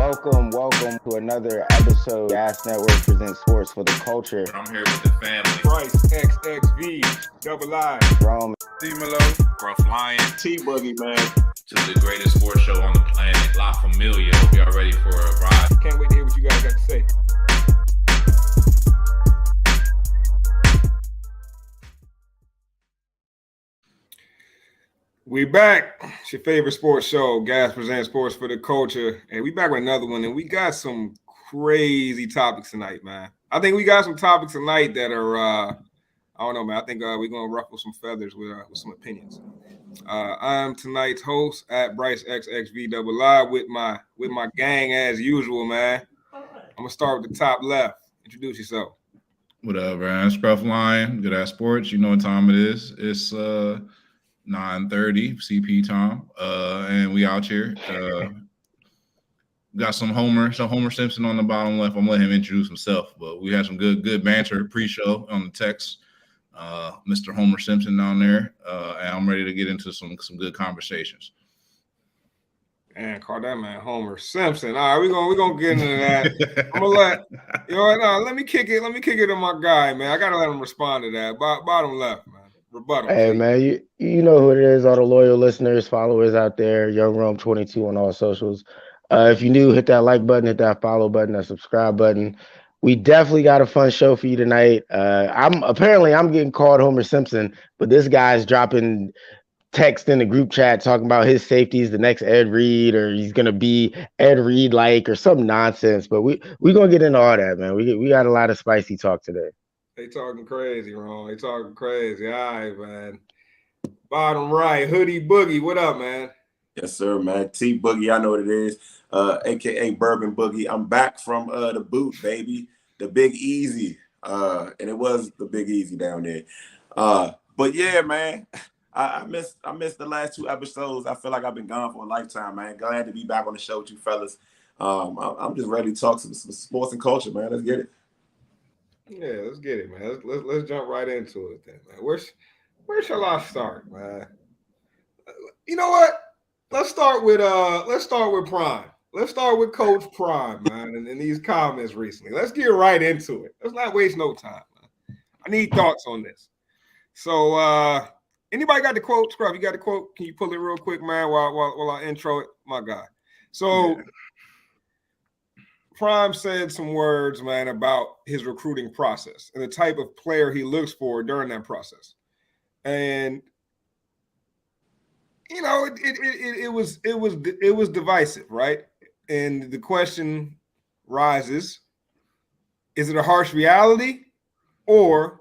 Welcome to another episode. Gas Network presents sports for the culture. I'm here with the family. Bryce XXV, double I. Rome, D Malo, Bro Flying. T Boogie, man. Just the greatest sports show on the planet. La Familia. Hope y'all ready for a ride. Can't wait to hear what you guys got to say. We back. It's your favorite sports show. Gas presents sports for the culture. And we back with another one. And we got some crazy topics tonight, man. I think we got some topics tonight that are, I don't know, man. I think we're going to ruffle some feathers with some opinions. I'm tonight's host at Bryce XXV with my gang as usual, man. I'm going to start with the top left. Introduce yourself. What up, man? Scruff Lion, Good Ass Sports. You know what time it is. It's 9:30 CP time, and we out here. Got some Homer Simpson on the bottom left. I'm gonna let him introduce himself, but we had some good banter pre-show on the text. Mr. Homer Simpson down there, and I'm ready to get into some good conversations. And call that man Homer Simpson. All right, we're gonna get into that. I'm gonna let me kick it to my guy, man. I gotta let him respond to that. Bottom left, man. Rebuttal. hey man, you know who it is. All the loyal listeners, followers out there. Young Rome 22 on all socials. If you're new, hit that like button, hit that follow button, that subscribe button. We definitely got a fun show for you tonight. I'm getting called Homer Simpson, but this guy's dropping text in the group chat talking about his safety is the next Ed Reed, or he's gonna be Ed Reed like, or some nonsense. But we gonna get into all that, man. We got a lot of spicy talk today. They talking crazy, Ron. They talking crazy. All right, man. Bottom right, Hoodie Boogie. What up, man? Yes, sir, man. T Boogie, I know what it is. AKA Bourbon Boogie. I'm back from the boot, baby. The Big Easy. And it was the Big Easy down there. But yeah, man. I missed the last two episodes. I feel like I've been gone for a lifetime, man. Glad to be back on the show with you fellas. I'm just ready to talk some sports and culture, man. Let's get it. Yeah, let's get it, man. Let's jump right into it then, man. Where shall I start, man? You know what? Let's start with Prime. Let's start with Coach Prime, man, and these comments recently. Let's get right into it. Let's not waste no time, man. I need thoughts on this. So anybody got the quote? Scruff, you got the quote? Can you pull it real quick, man, while I intro it? My guy. So yeah. Prime said some words, man, about his recruiting process and the type of player he looks for during that process. And you know, it was divisive, right? And the question rises: is it a harsh reality, or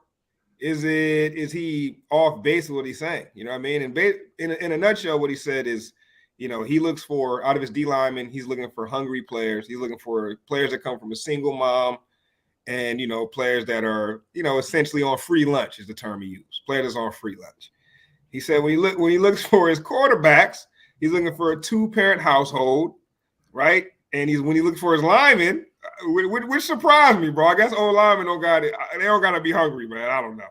is he off base with what he's saying? You know what I mean? And in a nutshell, what he said is, you know, he looks for, out of his D linemen, he's looking for hungry players. He's looking for players that come from a single mom, and, you know, players that are, you know, essentially on free lunch is the term he used. Players that's on free lunch. He said when he looks for his quarterbacks, he's looking for a 2-parent household, right? And when he looks for his linemen, which surprised me, bro. I guess old linemen they don't gotta be hungry, man. I don't know.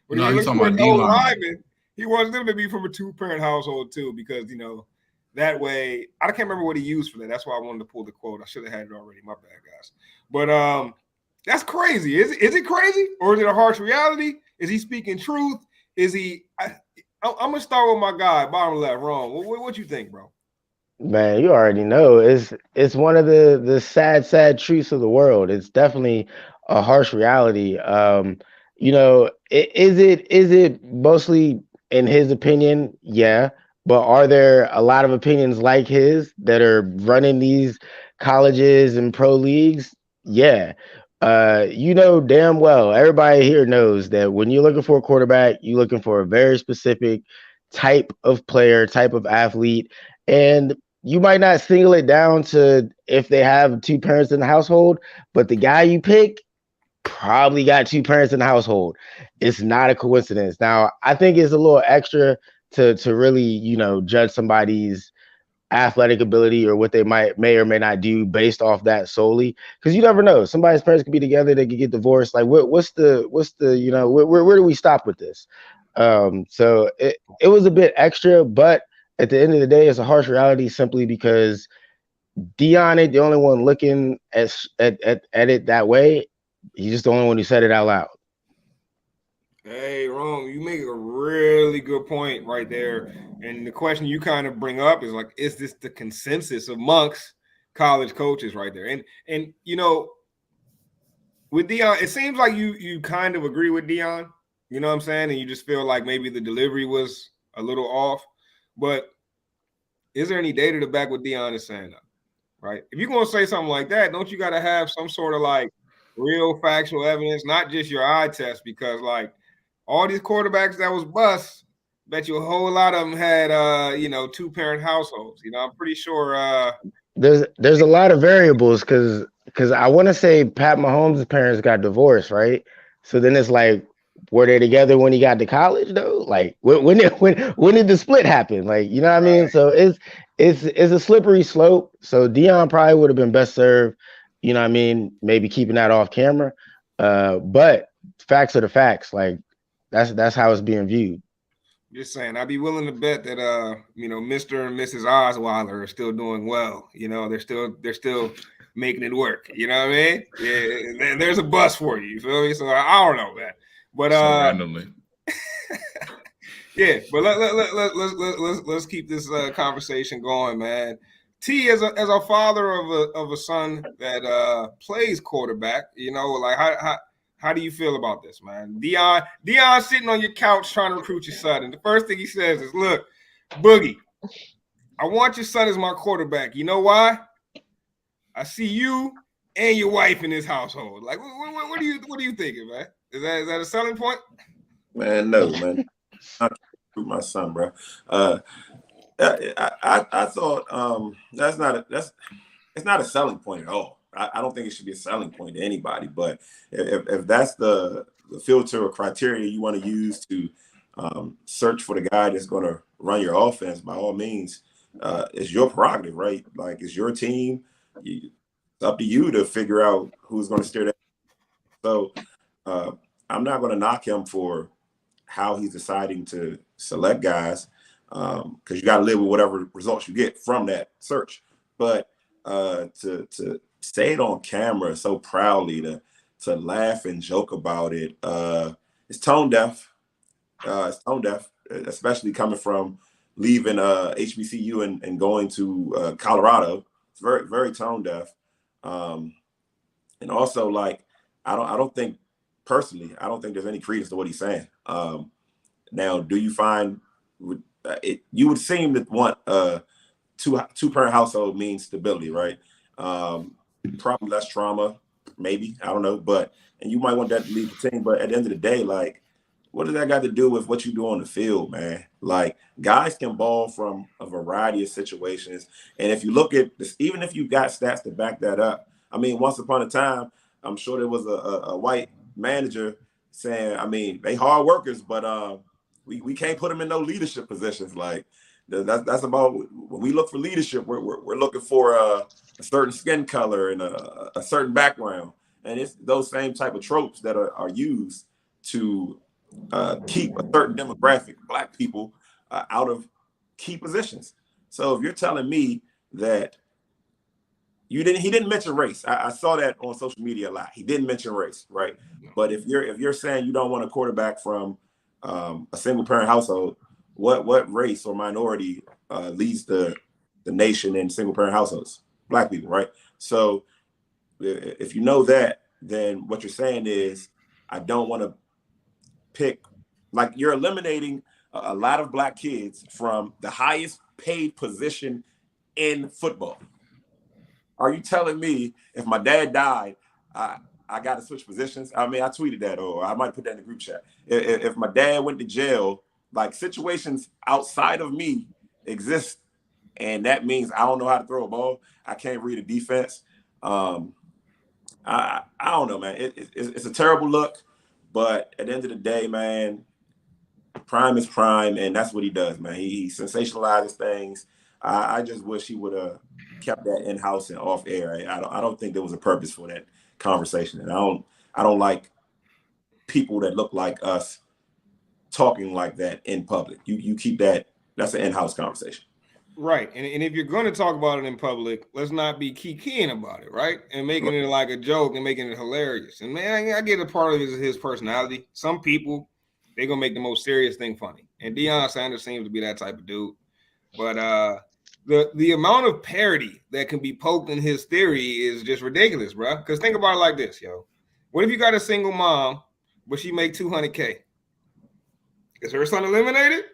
But No, if he he's looks talking for about old D-line. linemen, he wants them to be from a 2-parent household too, because, you know, that way, I can't remember what he used for that. That's why I wanted to pull the quote. I should have had it already. My bad, guys. But that's crazy. Is it crazy, or is it a harsh reality? Is he speaking truth? Is he? I'm gonna start with my guy, bottom left. Ron, what you think, bro? Man, you already know it's one of the sad truths of the world. It's definitely a harsh reality. You know, is it mostly in his opinion? Yeah. But are there a lot of opinions like his that are running these colleges and pro leagues? Yeah. You know damn well, everybody here knows that when you're looking for a quarterback, you're looking for a very specific type of player, type of athlete. And you might not single it down to if they have 2 parents in the household, but the guy you pick probably got 2 parents in the household. It's not a coincidence. Now, I think it's a little extra to really, you know, judge somebody's athletic ability or what they may or may not do based off that solely, because you never know. Somebody's parents could be together, they could get divorced. Like, what's the you know, where do we stop with this? So it was a bit extra, but at the end of the day, it's a harsh reality simply because Dion ain't the only one looking at it that way. He's just the only one who said it out loud. Hey, Rome, you make a really good point right there. And the question you kind of bring up is like, is this the consensus amongst college coaches right there? And you know, with Dion, it seems like you kind of agree with Dion. You know what I'm saying? And you just feel like maybe the delivery was a little off. But is there any data to back what Dion is saying? Right? If you're gonna say something like that, don't you got to have some sort of like real factual evidence, not just your eye test? Because like all these quarterbacks that was bust, bet you a whole lot of them had 2-parent households. I'm pretty sure There's a lot of variables because I want to say Pat Mahomes' parents got divorced, right? So then it's like, were they together when he got to college though? Like when did the split happen? Like you know what I mean? right. So it's a slippery slope. So Dion probably would have been best served, you know what I mean? Maybe keeping that off camera. But facts are the facts. Like that's how it's being viewed. Just saying, I'd be willing to bet that Mr. and Mrs. Osweiler are still doing well. They're still making it work. You know what I mean? Yeah, there's a bus for you. You feel me? So I don't know, man. But So randomly. yeah, but let's keep this conversation going, man. T, as a father of a son that plays quarterback, like how do you feel about this, man? Dion sitting on your couch trying to recruit your son, and the first thing he says is, "Look, Boogie, I want your son as my quarterback. You know why? I see you and your wife in this household. Like, what are you thinking, man? Is that a selling point?" Man, no, man. I can't recruit my son, bro. I thought it's not a selling point at all. I don't think it should be a selling point to anybody. But if that's the filter or criteria you want to use to search for the guy that's going to run your offense, by all means, it's your prerogative, right? Like it's your team. It's up to you to figure out who's going to steer that. So I'm not going to knock him for how he's deciding to select guys, because you got to live with whatever results you get from that search. But to say it on camera so proudly, to laugh and joke about it, it's tone deaf. It's tone deaf, especially coming from leaving HBCU and going to Colorado. It's very, very tone deaf. And also, like, I don't think personally, I don't think there's any credence to what he's saying. Now, do you find you would seem to want two-parent household means stability, right? Probably less trauma, maybe, I don't know, and you might want that to lead the team. But at the end of the day, like, what does that got to do with what you do on the field, man? Like, guys can ball from a variety of situations, and if you look at this, even if you got stats to back that up, I mean, once upon a time, I'm sure there was a white manager saying, I mean, they hard workers, but we can't put them in no leadership positions. Like that's about when we look for leadership, we're looking for a certain skin color and a certain background, and it's those same type of tropes that are used to keep a certain demographic, Black people, out of key positions. So if you're telling me that he didn't mention race. I saw that on social media a lot. He didn't mention race, right? But if you're saying you don't want a quarterback from a single parent household, what race or minority leads the nation in single parent households? Black people, right? So if you know that, then what you're saying is I don't want to pick, like, you're eliminating a lot of Black kids from the highest paid position in football. Are you telling me if my dad died, I got to switch positions? I mean, I tweeted that, or I might put that in the group chat. If my dad went to jail, like, situations outside of me exist, and that means I don't know how to throw a ball. I can't read a defense. I don't know, man. It's a terrible look, but at the end of the day, man, prime is prime, and that's what he does, man. He sensationalizes things. I just wish he would have kept that in house and off air. I don't think there was a purpose for that conversation, and I don't like people that look like us talking like that in public. You keep that. That's an in house conversation. Right. And if you're going to talk about it in public, let's not be kikiing about it, right? And making it like a joke and making it hilarious. And man, I get a part of it is his personality. Some people, they're going to make the most serious thing funny. And Deion Sanders seems to be that type of dude. But the amount of parody that can be poked in his theory is just ridiculous, bro. Because think about it like this, yo. What if you got a single mom, but she make $200K? Is her son eliminated?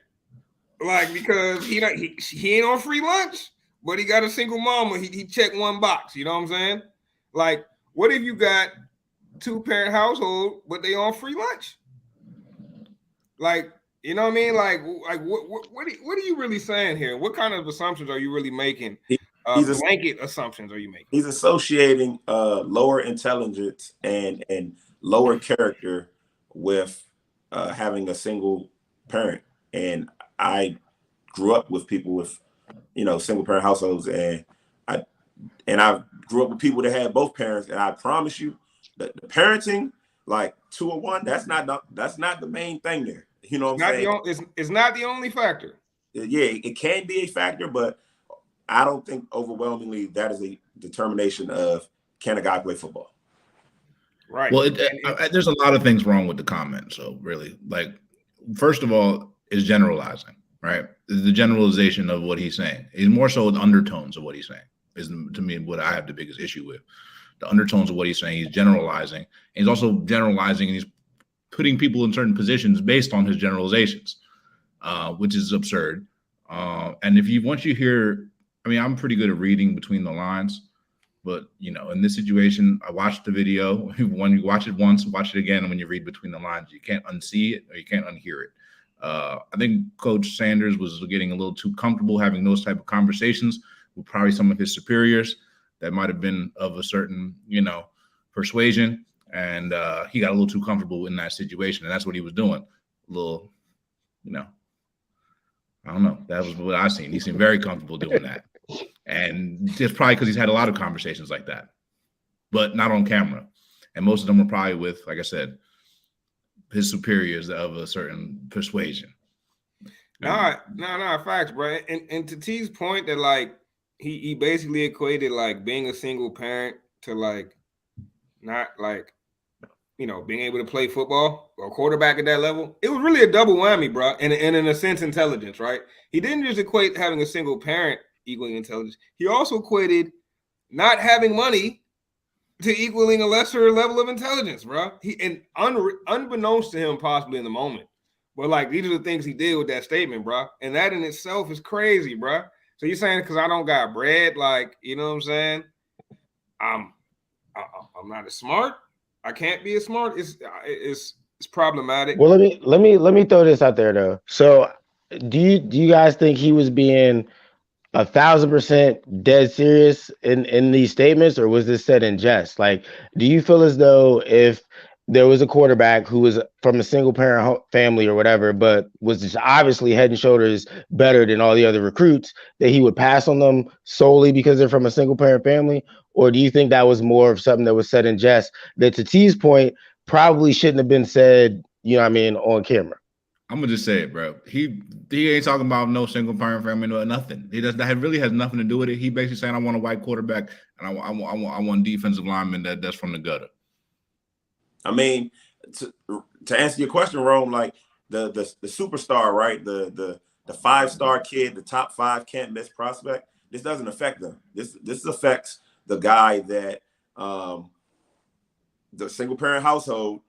Like, because he ain't on free lunch, but he got a single mama. He checked one box. You know what I'm saying? Like, what if you got 2-parent household, but they on free lunch? Like, you know what I mean? Like what are you really saying here? What kind of assumptions are you really making? Blanket assumptions are you making? He's associating lower intelligence and lower character with having a single parent. And I grew up with people with, single parent households, and I grew up with people that had both parents. And I promise you that the parenting, like 201, that's not the main thing there. You know what I'm saying? It's not the only factor. Yeah, it can be a factor, but I don't think overwhelmingly that is a determination of can a guy play football. Right. Well, there's a lot of things wrong with the comment. So really, like, first of all, is generalizing, right? Is the generalization of what he's saying. It's more so the undertones of what he's saying is, to me, what I have the biggest issue with. The undertones of what he's saying. He's generalizing. And he's also generalizing, and he's putting people in certain positions based on his generalizations, which is absurd. And once you hear, I mean, I'm pretty good at reading between the lines, but in this situation, I watched the video. When you watch it once, watch it again, and when you read between the lines, you can't unsee it or you can't unhear it. I think Coach Sanders was getting a little too comfortable having those type of conversations with probably some of his superiors that might have been of a certain, persuasion. And he got a little too comfortable in that situation. And that's what he was doing. A little, I don't know. That was what I seen. He seemed very comfortable doing that. And just probably because he's had a lot of conversations like that, but not on camera. And most of them were probably with, like I said, his superiors of a certain persuasion. No, facts, bro. And to T's point that, like, he basically equated, like, being a single parent to, like, not, like, being able to play football or quarterback at that level. It was really a double whammy, bro. And in a sense, intelligence, right? He didn't just equate having a single parent equaling intelligence. He also equated not having money to equaling a lesser level of intelligence, bro. Unbeknownst to him, possibly in the moment, but like these are the things he did with that statement, bro. And that in itself is crazy, bro. So you're saying because I don't got bread, like, you know what I'm saying? I'm not as smart. I can't be as smart. It's problematic. Well, let me throw this out there though. So, do you guys think he was being 1,000% dead serious in these statements, or was this said in jest? Like, do you feel as though if there was a quarterback who was from a single parent family or whatever, but was just obviously head and shoulders better than all the other recruits, that he would pass on them solely because they're from a single parent family? Or do you think that was more of something that was said in jest that, to T's point, probably shouldn't have been said, on camera? I'm gonna just say it, bro. He ain't talking about no single parent family or nothing. That really has nothing to do with it. He basically saying, I want a white quarterback and I want defensive lineman that's from the gutter. I mean, to answer your question, Rome, like the superstar, right? The 5-star kid, the top 5 can't miss prospect. This doesn't affect them. This affects the guy that the single parent household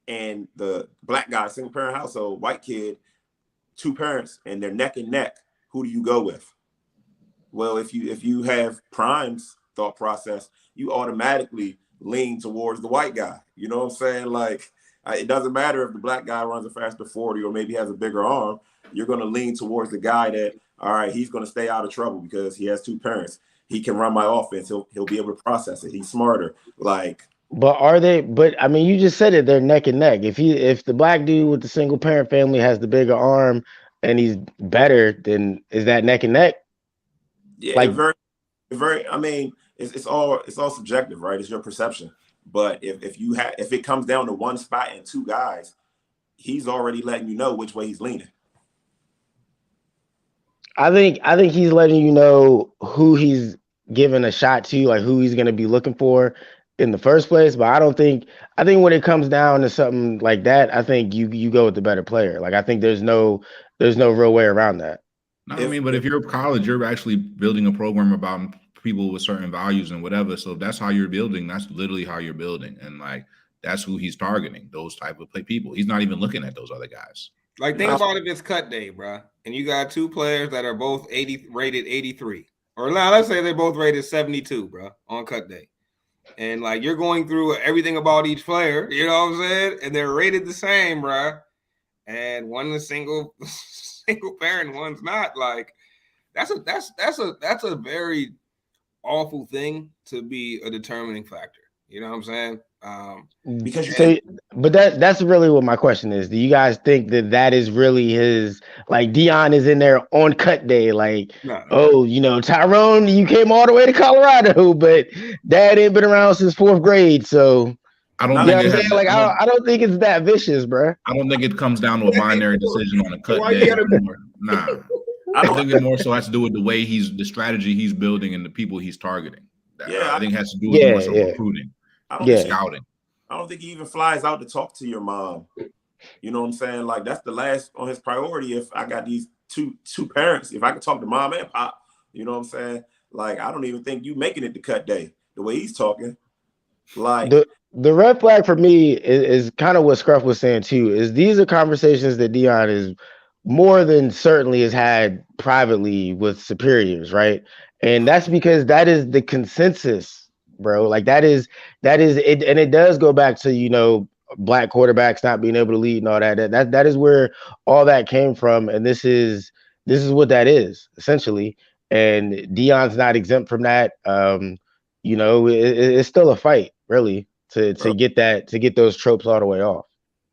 and the black guy, single parent household, white kid, 2 parents, and they're neck and neck. Who do you go with? Well, if you have Prime's thought process, you automatically lean towards the white guy. You know what I'm saying? Like, it doesn't matter if the black guy runs a faster 40 or maybe has a bigger arm. You're going to lean towards the guy that, all right, he's going to stay out of trouble because he has 2 parents. He can run my offense. He'll be able to process it. He's smarter. Like, but are they? But I mean, you just said it. They're neck and neck. If the black dude with the single parent family has the bigger arm and he's better, then is that neck and neck? Yeah, like, very. I mean, it's all subjective, right? It's your perception. But if it comes down to one spot and 2 guys, he's already letting you know which way he's leaning. I think he's letting you know who he's giving a shot to, like who he's going to be looking for in the first place. But I think when it comes down to something like that, I think you go with the better player. Like I think there's no real way around that. No, I If mean, but if you're college, you're actually building a program about people with certain values and whatever. So if that's how you're building, that's literally how you're building, and like that's who he's targeting. Those type of people. He's not even looking at those other guys. Like, You think know, about if it's cut day, bro, and you got two players that are both rated 83, or now let's say they're both rated 72, bro, on cut day, and like you're going through everything about each player, you know what I'm saying, and they're rated the same, bro, and one is single single parent, one's not. Like, that's a very awful thing to be a determining factor. You know what I'm saying? because you So, can't. but that's really what my question is. Do you guys think that that is really his? Like Dion is in there on cut day, like, No. oh, Tyrone, you came all the way to Colorado, but Dad ain't been around since fourth grade, so I don't Not you know think what it I'm has. saying. Like I don't think it's that vicious, bro. I don't think it comes down to a binary decision on a cut Why you day. gotta Nah, I I don't. think it more so has to do with the strategy he's building and the people he's targeting. Yeah, I think it has to do with more Yeah, so yeah, recruiting I don't and think yeah. scouting. I don't think he even flies out to talk to your mom. You know what I'm saying? Like that's the last on his priority. If I got these two parents, if I could talk to mom and pop, you know what I'm saying? Like I don't even think you making it to cut day the way he's talking. Like The red flag for me is kind of what Scruff was saying too. Is these are conversations that Dion is more than certainly has had privately with superiors, right? And that's because that is the consensus, bro. Like that is it, and it does go back to black quarterbacks not being able to lead and all that. That is where all that came from, and this is what that is essentially. And Dion's not exempt from that. It's still a fight, really, to bro, get those tropes all the way off.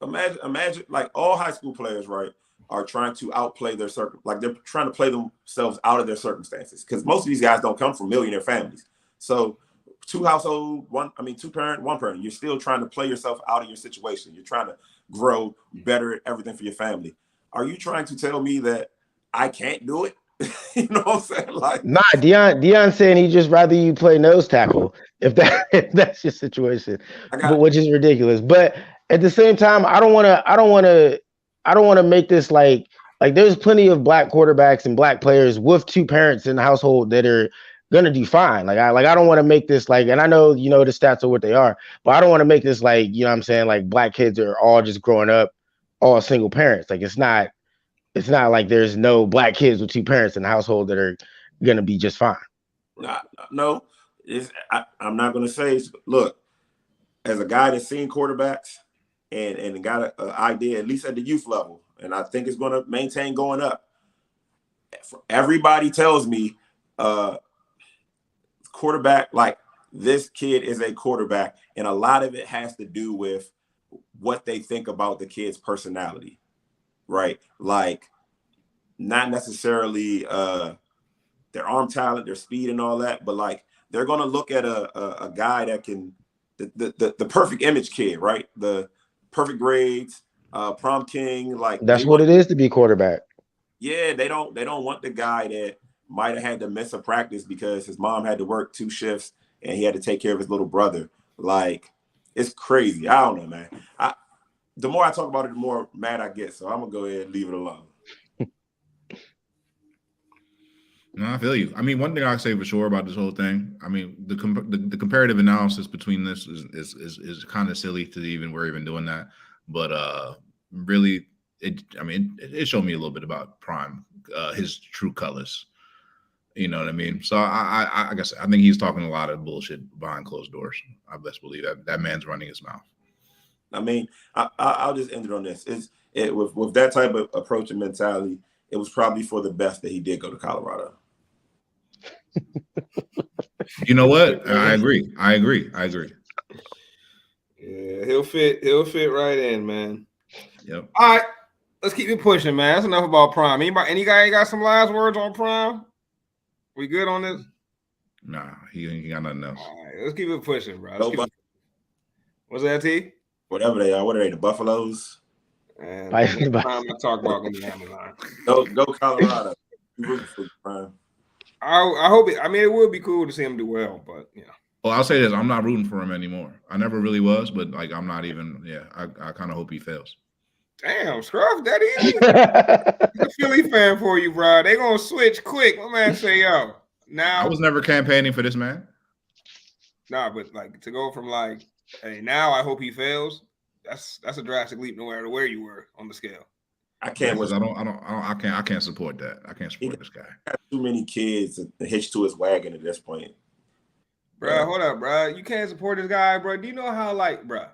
imagine like all high school players, right, are trying to outplay their like they're trying to play themselves out of their circumstances because most of these guys don't come from millionaire families. So two household, two parent, one parent, you're still trying to play yourself out of your situation. You're trying to grow better at everything for your family. Are you trying to tell me that I can't do it? You know what I'm saying? Like Nah, Dion saying he'd just rather you play nose tackle if that's your situation, I but got which is ridiculous. But at the same time, I don't want to make this like there's plenty of black quarterbacks and black players with two parents in the household that are gonna do fine. I don't want to make this like, and I know the stats are what they are, but I don't want to make this like what I'm saying, like black kids are all just growing up all single parents. Like it's not like there's no black kids with two parents in the household that are gonna be just fine. no. I'm not going to say. Look, as a guy that's seen quarterbacks and got an idea, at least at the youth level, and I think it's going to maintain going up. Everybody tells me quarterback, like this kid is a quarterback, and a lot of it has to do with what they think about the kid's personality, right? Like not necessarily their arm talent, their speed, and all that, but like they're gonna look at a guy that can the perfect image kid, right? The perfect grades, prom king, like they That's what want. it is to be quarterback. Yeah, they don't want the guy that might have had to miss a practice because his mom had to work 2 shifts and he had to take care of his little brother. Like it's crazy. I don't know, man. The more I talk about it, the more mad I get. So I'm gonna go ahead and leave it alone. No, I feel you. I mean, one thing I say for sure about this whole thing, I mean, the comparative analysis between this is kind of silly to even we're even doing that, but really, it showed me a little bit about Prime, his true colors. You know what I mean? So I guess I think he's talking a lot of bullshit behind closed doors. I best believe that man's running his mouth. I mean, I'll just end it on this. With that type of approach and mentality, it was probably for the best that he did go to Colorado. You know what? I agree. Yeah, he'll fit right in, man. Yep. All right, let's keep it pushing, man. That's enough about Prime. Any guy got some last words on Prime? We good on this? Nah, he got nothing else. All right, let's keep it pushing, bro. What's that, T? Whatever they are, what are they? The Buffaloes? And next time I talk about going to Amazon. Go Colorado. You rooting for Prime. I hope it. I mean, it would be cool to see him do well, but Well, I'll say this: I'm not rooting for him anymore. I never really was, but like I'm not even. Yeah, I kind of hope he fails. Damn, Scruff, that easy. He's a Philly fan for you, bro. They gonna switch quick. My man say, yo, now I was never campaigning for this man. nah, but like to go from like, hey, now I hope he fails. That's a drastic leap, no matter where you were on the scale. I can't. Because I can't support that. I can't support this guy. Got too many kids to hitch to his wagon at this point. Bro, hold up, bro. You can't support this guy, bro. Do you know how, like, bro,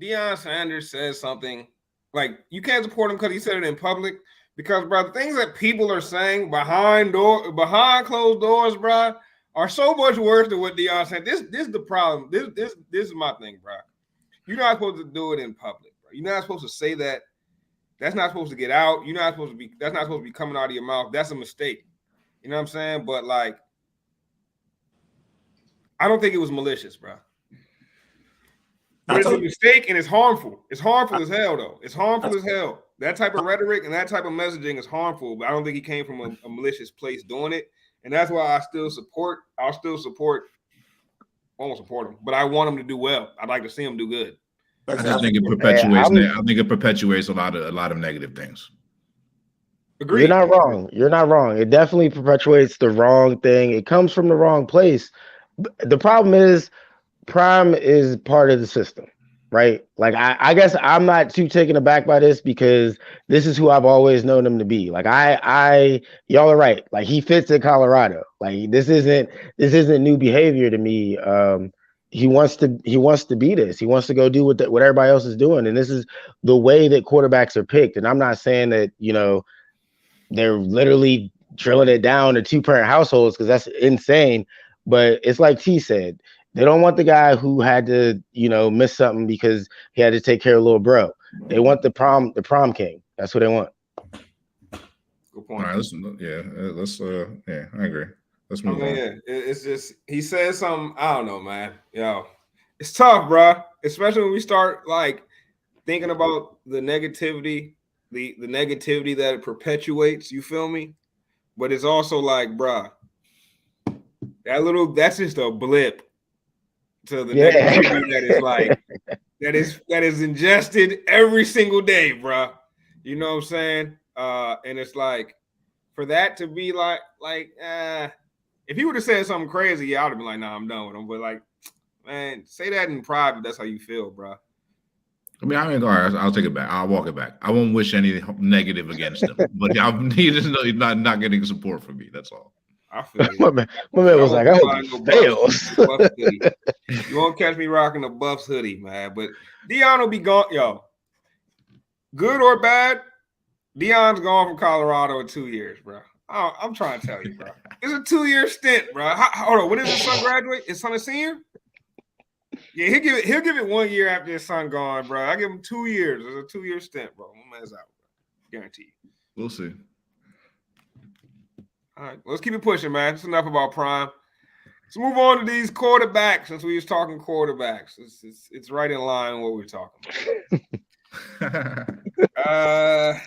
Deion Sanders says something like you can't support him because he said it in public? Because, bro, the things that people are saying behind closed doors, bro, are so much worse than what Deion said. This is the problem. This is my thing, bro. You're not supposed to do it in public, bro. You're not supposed to say that. That's not supposed to get out. That's not supposed to be coming out of your mouth. That's a mistake. You know what I'm saying? But like, I don't think it was malicious, bro. But it's a mistake and it's harmful. It's harmful as hell, though. It's harmful as hell. That type of rhetoric and that type of messaging is harmful, but I don't think he came from a malicious place doing it. And that's why I won't support him, but I want him to do well. I'd like to see him do good. I just think it perpetuates. I think it perpetuates a lot of negative things. Agreed. You're not wrong. You're not wrong. It definitely perpetuates the wrong thing. It comes from the wrong place. The problem is Prime is part of the system, right? Like I guess I'm not too taken aback by this because this is who I've always known him to be. Like y'all are right. Like he fits in Colorado. Like this isn't new behavior to me. He wants to be this. He wants to go do what everybody else is doing, and this is the way that quarterbacks are picked. And I'm not saying that they're literally drilling it down to 2-parent households because that's insane. But it's like T said, they don't want the guy who had to miss something because he had to take care of little bro. They want the prom king. That's what they want. Good point. All right, I agree. Let's move on. Yeah, it's just he said something. I don't know, man. Yo, it's tough, bro. Especially when we start like thinking about the negativity, the negativity that it perpetuates. You feel me? But it's also like, bro, that's just a blip to the negativity that is like that is ingested every single day, bro. You know what I'm saying? And it's like for that to be like. If he would have said something crazy, yeah, I would have been like, nah, I'm done with him. But like, man, say that in private. That's how you feel, bro. All right, I'll take it back. I'll walk it back. I won't wish any negative against him, but he just know he's not getting support from me. That's all. I feel my man was like, I hope he fails. You won't catch me rocking the Buffs hoodie, man. But Deion will be gone, yo. Good or bad, Deion's gone from Colorado in 2 years, bro. I'm trying to tell you, bro. It's a 2-year stint, bro. Hold on. When does his son graduate? His son a senior? Yeah, he'll give it 1 year after his son gone, bro. I give him 2 years. It's a 2-year stint, bro. My man's out, bro. Guaranteed. We'll see. All right, let's keep it pushing, man. It's enough about Prime. Let's move on to these quarterbacks. Since we was talking quarterbacks, it's right in line with what we're talking about.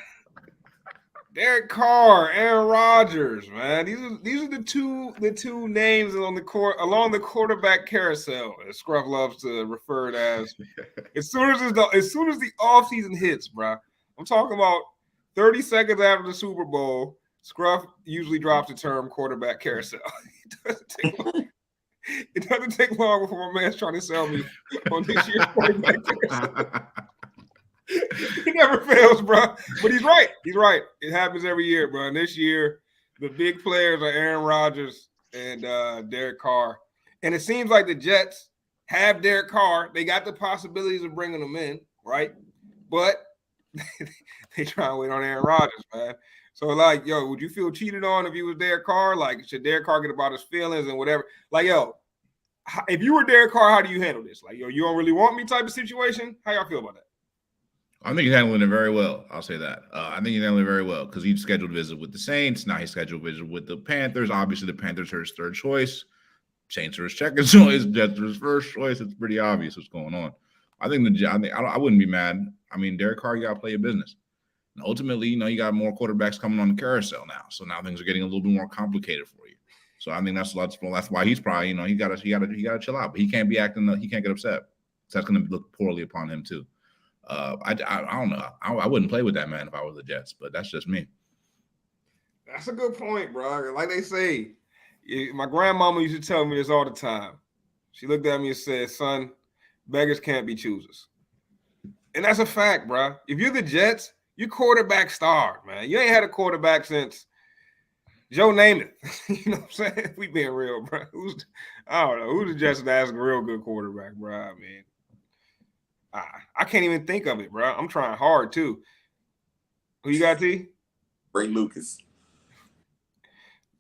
Derek Carr, Aaron Rodgers, man. These are the two names on the court along the quarterback carousel, as Scruff loves to refer to as. As soon as the offseason hits, bro. I'm talking about 30 seconds after the Super Bowl. Scruff usually drops the term quarterback carousel. It doesn't take long before my man's trying to sell me on this year's quarterback carousel. He never fails, bro. But he's right. He's right. It happens every year, bro. And this year, the big players are Aaron Rodgers and Derek Carr. And it seems like the Jets have Derek Carr. They got the possibilities of bringing him in, right? But they try and wait on Aaron Rodgers, man. So, like, yo, would you feel cheated on if you was Derek Carr? Like, should Derek Carr get about his feelings and whatever? Like, yo, if you were Derek Carr, how do you handle this? Like, yo, you don't really want me type of situation? How y'all feel about that? I think he's handling it very well. I'll say that. I think he's handling it very well because he scheduled a visit with the Saints. Now he's scheduled a visit with the Panthers. Obviously, the Panthers are his third choice. Saints are his second choice. Jets are his first choice. It's pretty obvious what's going on. I wouldn't be mad. I mean, Derek Carr, you got to play your business. And ultimately, you got more quarterbacks coming on the carousel now. So now things are getting a little bit more complicated for you. So I think that's why he's probably, he gotta chill out. But he can't be he can't get upset. So that's gonna look poorly upon him too. I don't know. I wouldn't play with that man if I was the Jets, but that's just me. That's a good point, bro. Like they say, my grandmama used to tell me this all the time. She looked at me and said, "Son, beggars can't be choosers." And that's a fact, bro. If you're the Jets, you quarterback starved, man. You ain't had a quarterback since Joe Namath. You know what I'm saying? We being real, bro. I don't know. Who's the Jets that has a real good quarterback, bro? I mean, I can't even think of it, bro. I'm trying hard, too. Who you got, T? Ray Lucas.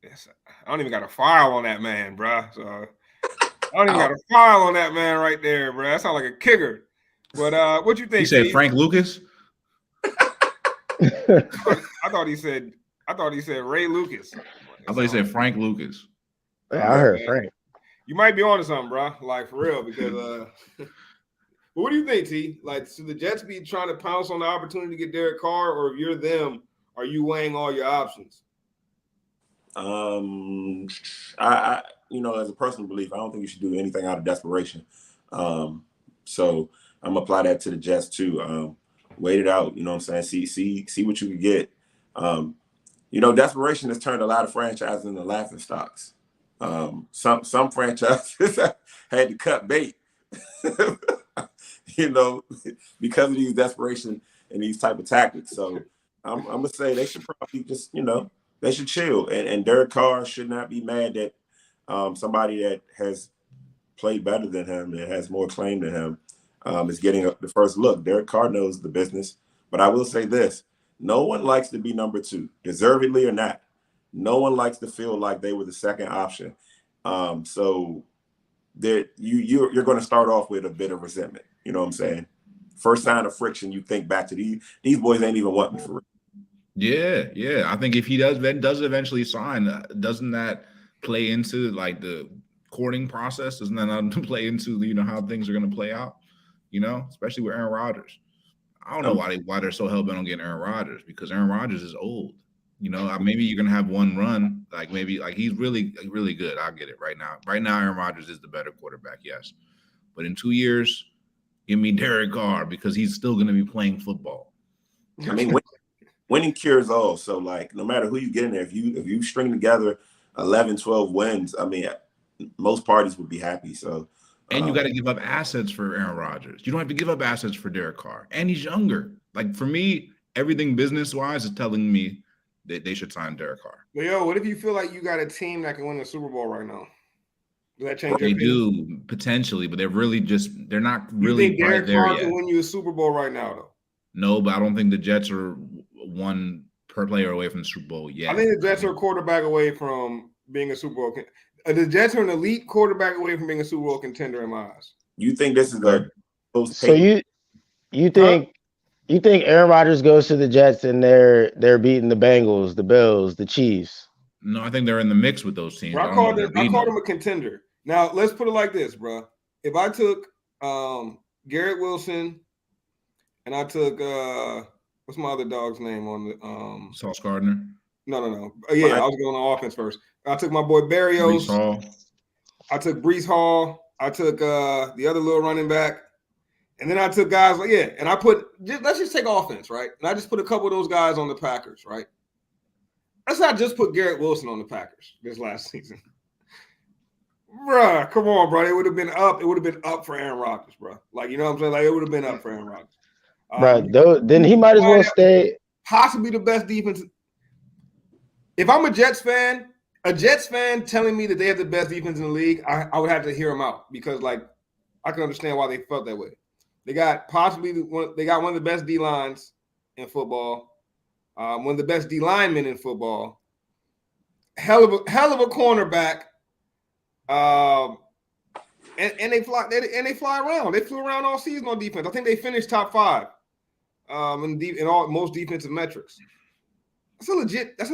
Yes, I don't even got a file on that man, bro. So I don't even got a file on that man right there, bro. That sounds like a kicker. But what you think? He said T? Frank Lucas. I thought he said Ray Lucas. I thought he said Frank Lucas. Yeah, I heard Frank. You might be on to something, bro. Like for real, because but what do you think, T? Like, should the Jets be trying to pounce on the opportunity to get Derek Carr, or if you're them, are you weighing all your options? I as a personal belief, I don't think you should do anything out of desperation. So I'm gonna apply that to the Jets too. Wait it out, you know what I'm saying? See what you can get. Desperation has turned a lot of franchises into laughing stocks. Some franchises had to cut bait, because of these desperation and these type of tactics. So I'm gonna say they should probably just, they should chill. And Derek Carr should not be mad that somebody that has played better than him and has more claim than him is getting the first look. Derek Carr knows the business. But I will say this. No one likes to be number two, deservedly or not. No one likes to feel like they were the second option. So that you're going to start off with a bit of resentment. You know what I'm saying? First sign of friction, you think back to these boys ain't even want me for real. Yeah. I think if he does eventually sign, doesn't that play into like the courting process? Doesn't that play into how things are going to play out? Especially with Aaron Rodgers. I don't know why they're so hell bent on getting Aaron Rodgers, because Aaron Rodgers is old. Maybe you're gonna have one run, maybe he's really, really good. I get it right now. Right now, Aaron Rodgers is the better quarterback, yes. But in 2 years, give me Derek Carr, because he's still gonna be playing football. I mean, winning cures all. So no matter who you get in there, if you string together 11, 12 wins, I mean, most parties would be happy. So. And you got to give up assets for Aaron Rodgers. You don't have to give up assets for Derek Carr. And he's younger. For me, everything business-wise is telling me that they should sign Derek Carr. Well, what if you feel like you got a team that can win the Super Bowl right now? Does that change your They opinion? do, potentially, but they're not You really think Derek right there Carr yet. can win you a Super Bowl right now, though? No, but I don't think the Jets are one per player away from the Super Bowl yet. I think the Jets are a quarterback away from being a Super Bowl. The Jets are an elite quarterback away from being a Super Bowl contender in my eyes. You think this is a so you think Aaron Rodgers goes to the Jets and they're beating the Bengals, the Bills, the Chiefs? No, I think they're in the mix with those teams. I called him a contender. Now let's put it like this, bro. If I took Garrett Wilson and I took what's my other dog's name on the Sauce Gardner. No. Yeah, I was going on offense first. I took my boy Berrios. I took Breece Hall. I took the other little running back. And then I took guys and I let's just take offense, right? And I just put a couple of those guys on the Packers, right? Let's not just put Garrett Wilson on the Packers this last season. Bruh, come on, bro. It would have been up. It would have been up for Aaron Rodgers, bro. You know what I'm saying? It would have been up for Aaron Rodgers. Bro, then he might as well stay. Possibly the best defense. If I'm a Jets fan telling me that they have the best defense in the league, I would have to hear them out, because I can understand why they felt that way. They got one of the best D lines in football, one of the best D linemen in football, hell of a cornerback, and they fly around. They flew around all season on defense. I think they finished top 5 in most defensive metrics. That's a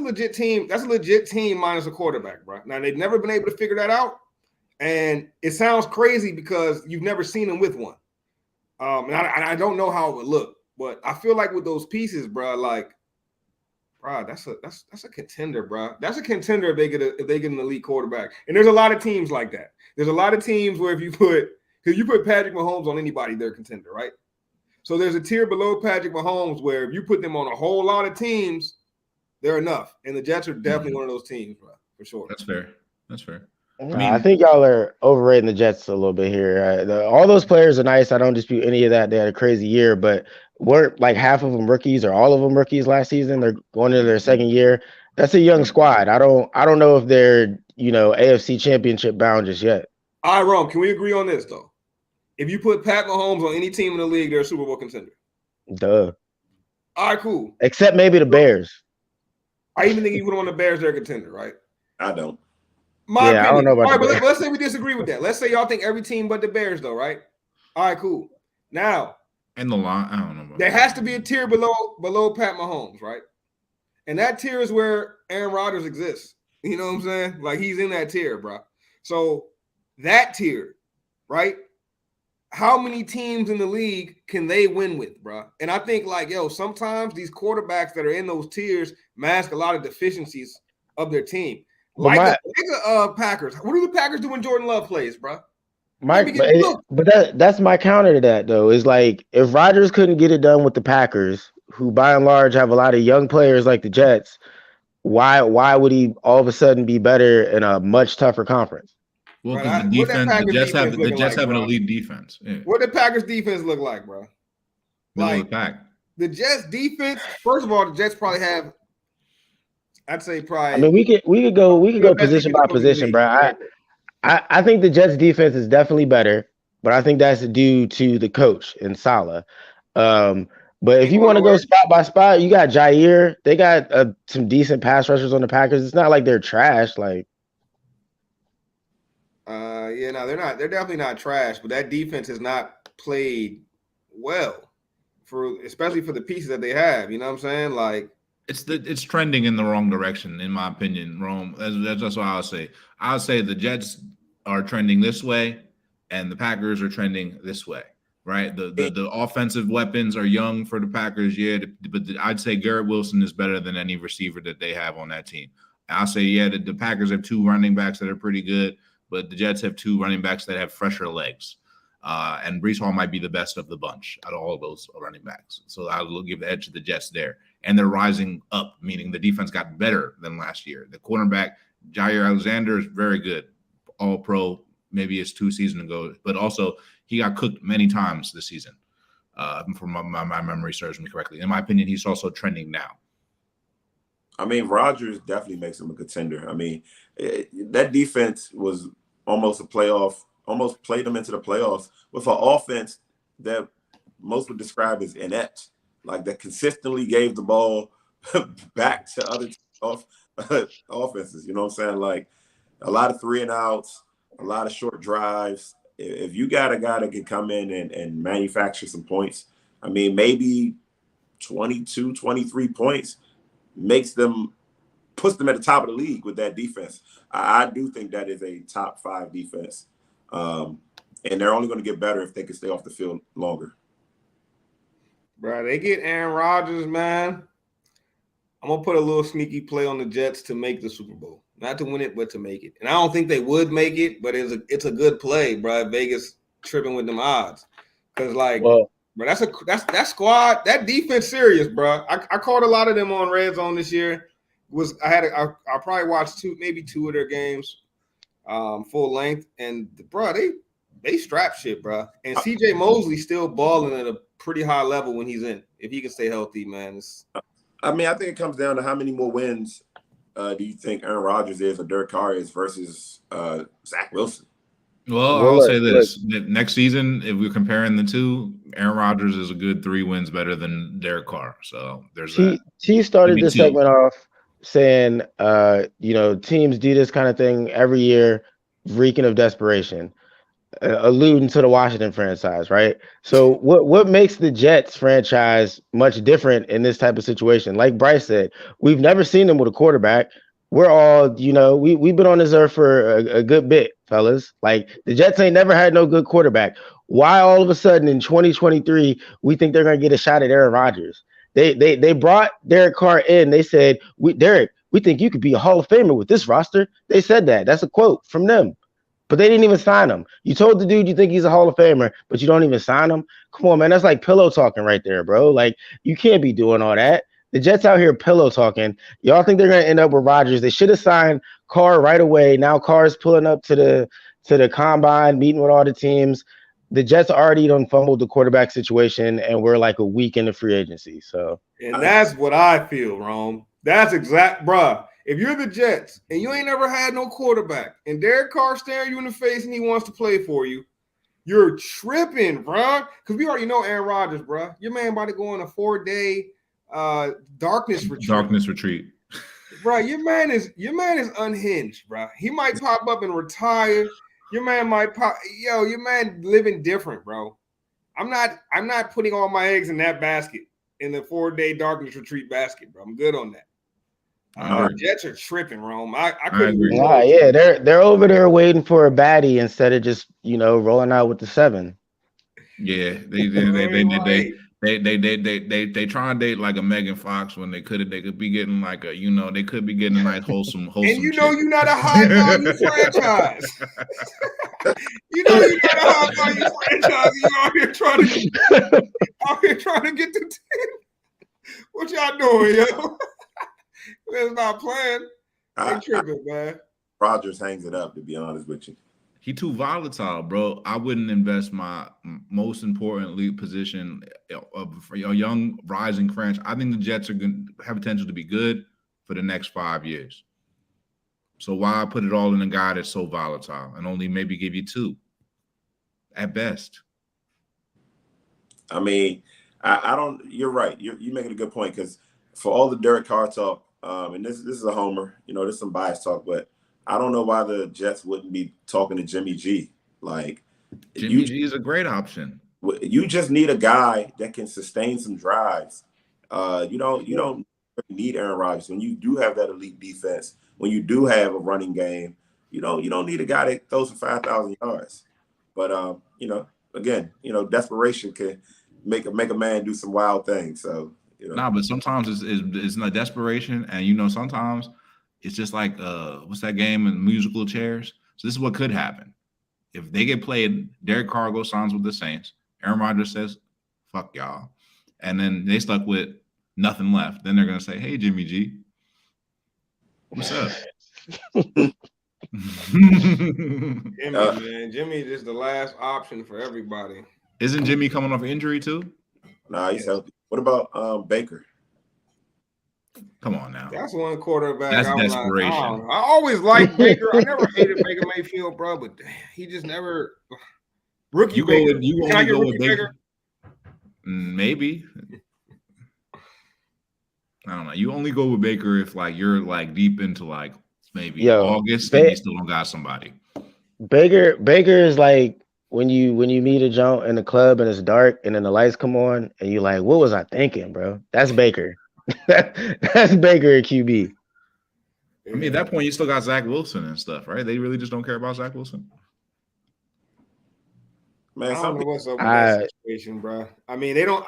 legit team. That's a legit team minus a quarterback, bro. Now, they've never been able to figure that out. And it sounds crazy because you've never seen them with one. And I don't know how it would look. But I feel like with those pieces, bro, like, bro, that's a contender, bro. That's a contender if they get an elite quarterback. And there's a lot of teams like that. There's a lot of teams where if you put Patrick Mahomes on anybody, they're a contender, right? So there's a tier below Patrick Mahomes where if you put them on a whole lot of teams, they're enough. And the Jets are definitely one of those teams, bro, for sure. That's fair. That's fair. I think y'all are overrating the Jets a little bit here. All those players are nice. I don't dispute any of that. They had a crazy year, but weren't like half of them rookies or all of them rookies last season. They're going into their second year. That's a young squad. I don't know if they're AFC Championship bound just yet. All right, Rome, can we agree on this though? If you put Pat Mahomes on any team in the league, they're a Super Bowl contender. Duh. All right, cool. Except maybe the Bears. I even think you put on the Bears, they're a contender, right? I don't. My opinion. I don't know about all right, but let's say we disagree with that. Let's say y'all think every team but the Bears, though, right? All right, cool. Now, and the line, I don't know. About there has to be a tier below Pat Mahomes, right? And that tier is where Aaron Rodgers exists. You know what I'm saying? Like he's in that tier, bro. So that tier, right? How many teams in the league can they win with, bro? And I think sometimes these quarterbacks that are in those tiers mask a lot of deficiencies of their team. Like the Packers. What do the Packers do when Jordan Love plays, bro? But that's my counter to that, though, is like if Rodgers couldn't get it done with the Packers, who by and large have a lot of young players like the Jets, why would he all of a sudden be better in a much tougher conference? Well, because the Jets have an elite defense. Yeah. What the Packers defense look like, bro? Middle of the pack. The Jets defense, first of all, the Jets probably have, I'd say probably. I mean, we could go position by position, bro. I think the Jets defense is definitely better, but I think that's due to the coach and Saleh. But if you want to go spot by spot, you got Jair. They got some decent pass rushers on the Packers. It's not like they're trash. Like, no, they're not. They're definitely not trash. But that defense has not played well especially for the pieces that they have. You know what I'm saying? Like, it's trending in the wrong direction, in my opinion, Rome. That's what I would say. I would say the Jets are trending this way, and the Packers are trending this way. Right, the offensive weapons are young for the Packers, but I'd say Garrett Wilson is better than any receiver that they have on that team. I'll say, the Packers have two running backs that are pretty good, but the Jets have two running backs that have fresher legs. And Breece Hall might be the best of the bunch out of all of those running backs. So I will give the edge to the Jets there. And they're rising up, meaning the defense got better than last year. The cornerback, Jair Alexander, is very good, all pro. Maybe it's 2 seasons ago, but also he got cooked many times this season, from my memory serves me correctly. In my opinion, he's also trending now. I mean, Rodgers definitely makes him a contender. I mean, that defense was almost played them into the playoffs with an offense that most would describe as inept, like that consistently gave the ball back to other offenses. You know what I'm saying? Like a lot of 3 and outs. A lot of short drives. If you got a guy that can come in and manufacture some points, I mean, maybe 22, 23 points puts them at the top of the league with that defense. I do think that is a top 5 defense. And they're only going to get better if they can stay off the field longer. Bro, they get Aaron Rodgers, man. I'm going to put a little sneaky play on the Jets to make the Super Bowl. Not to win it, but to make it. And I don't think they would make it, but it's a good play, bro. Vegas tripping with them odds. Because, bro, that squad, that defense serious, bro. I caught a lot of them on Red Zone this year. I probably watched maybe two of their games full length. And, bro, they strap shit, bro. And CJ Mosley still balling at a pretty high level when he's in. If he can stay healthy, man. I mean, I think it comes down to how many more wins do you think Aaron Rodgers is or Derek Carr is versus Zach Wilson? Well, I'll say this. Next season, if we're comparing the two, Aaron Rodgers is a good 3 wins better than Derek Carr. So there's that. He started this segment off saying, teams do this kind of thing every year, reeking of desperation, alluding to the Washington franchise, right? So what makes the Jets franchise much different in this type of situation? Like Bryce said, we've never seen them with a quarterback. we're all, we've been on this earth for a good bit, fellas. Like the Jets ain't never had no good quarterback. Why all of a sudden in 2023 we think they're gonna get a shot at Aaron Rodgers? They brought Derek Carr in. They said, Derek, we think you could be a Hall of Famer with this roster. They said that. That's a quote from them. But they didn't even sign him. You told the dude you think he's a Hall of Famer, but you don't even sign him. Come on, man. That's like pillow talking right there, bro. Like you can't be doing all that. The Jets out here pillow talking. Y'all think they're gonna end up with Rodgers? They should have signed Carr right away. Now Carr's pulling up to the combine, meeting with all the teams. The Jets already done fumbled the quarterback situation, and we're like a week into free agency. So, and that's what I feel, Rome. That's exact, bruh. If you're the Jets and you ain't never had no quarterback, and Derek Carr staring you in the face and he wants to play for you, you're tripping, bruh. Because we already know Aaron Rodgers, bruh. Your man about to go on a 4-day darkness retreat. Darkness retreat. Bruh, your man is unhinged, bruh. He might pop up and retire. Your man might pop. Yo, your man living different, bro. I'm not putting all my eggs in that basket, in the 4-day darkness retreat basket, bro. I'm good on that. Jets are tripping, Rome. I couldn't agree. Yeah, they're over there waiting for a baddie instead of just rolling out with the 7. Yeah, they try and date like a Megan Fox when they could be getting like they could be getting a nice wholesome. And you're not a high value franchise. You're not a high value franchise. You out here trying to get the 10. What y'all doing, yo? That's not playing. They tripping, man. Rodgers hangs it up, to be honest with you. He too volatile, bro. I wouldn't invest my most important league position for a young rising franchise. I think the Jets are going to have potential to be good for the next 5 years. So why put it all in a guy that's so volatile and only maybe give you 2 at best? I mean, I don't. You're right. You're making a good point, because for all the Derek Carr talk, and this is a homer. There's some bias talk, but I don't know why the Jets wouldn't be talking to Jimmy G. Like Jimmy G is a great option. You just need a guy that can sustain some drives. You don't need Aaron Rodgers when you do have that elite defense. When you do have a running game, you don't need a guy that throws for 5,000 yards. But again, desperation can make a man do some wild things. So but sometimes it's not desperation, and sometimes it's just like what's that game in musical chairs? So this is what could happen. If they get played, Derek Carr goes signs with the Saints. Aaron Rodgers says, fuck y'all. And then they stuck with nothing left. Then they're gonna say, hey, Jimmy G. What's up? Jimmy is the last option for everybody. Isn't Jimmy coming off injury too? Nah, he's healthy. What about Baker? Come on now. That's one quarterback. That's desperation. I always liked Baker. I never hated Baker Mayfield, bro, but he just never. Rookie Baker. Can I get rookie Baker? Maybe. I don't know. You only go with Baker if you're deep into maybe August and you still don't got somebody. Baker is like when you meet a joint in the club and it's dark and then the lights come on and you're like, what was I thinking, bro? That's Baker. That's Baker at QB. I mean, at that point, you still got Zach Wilson and stuff, right? They really just don't care about Zach Wilson. Man, I don't know what's up with that situation, bro. I mean, they don't.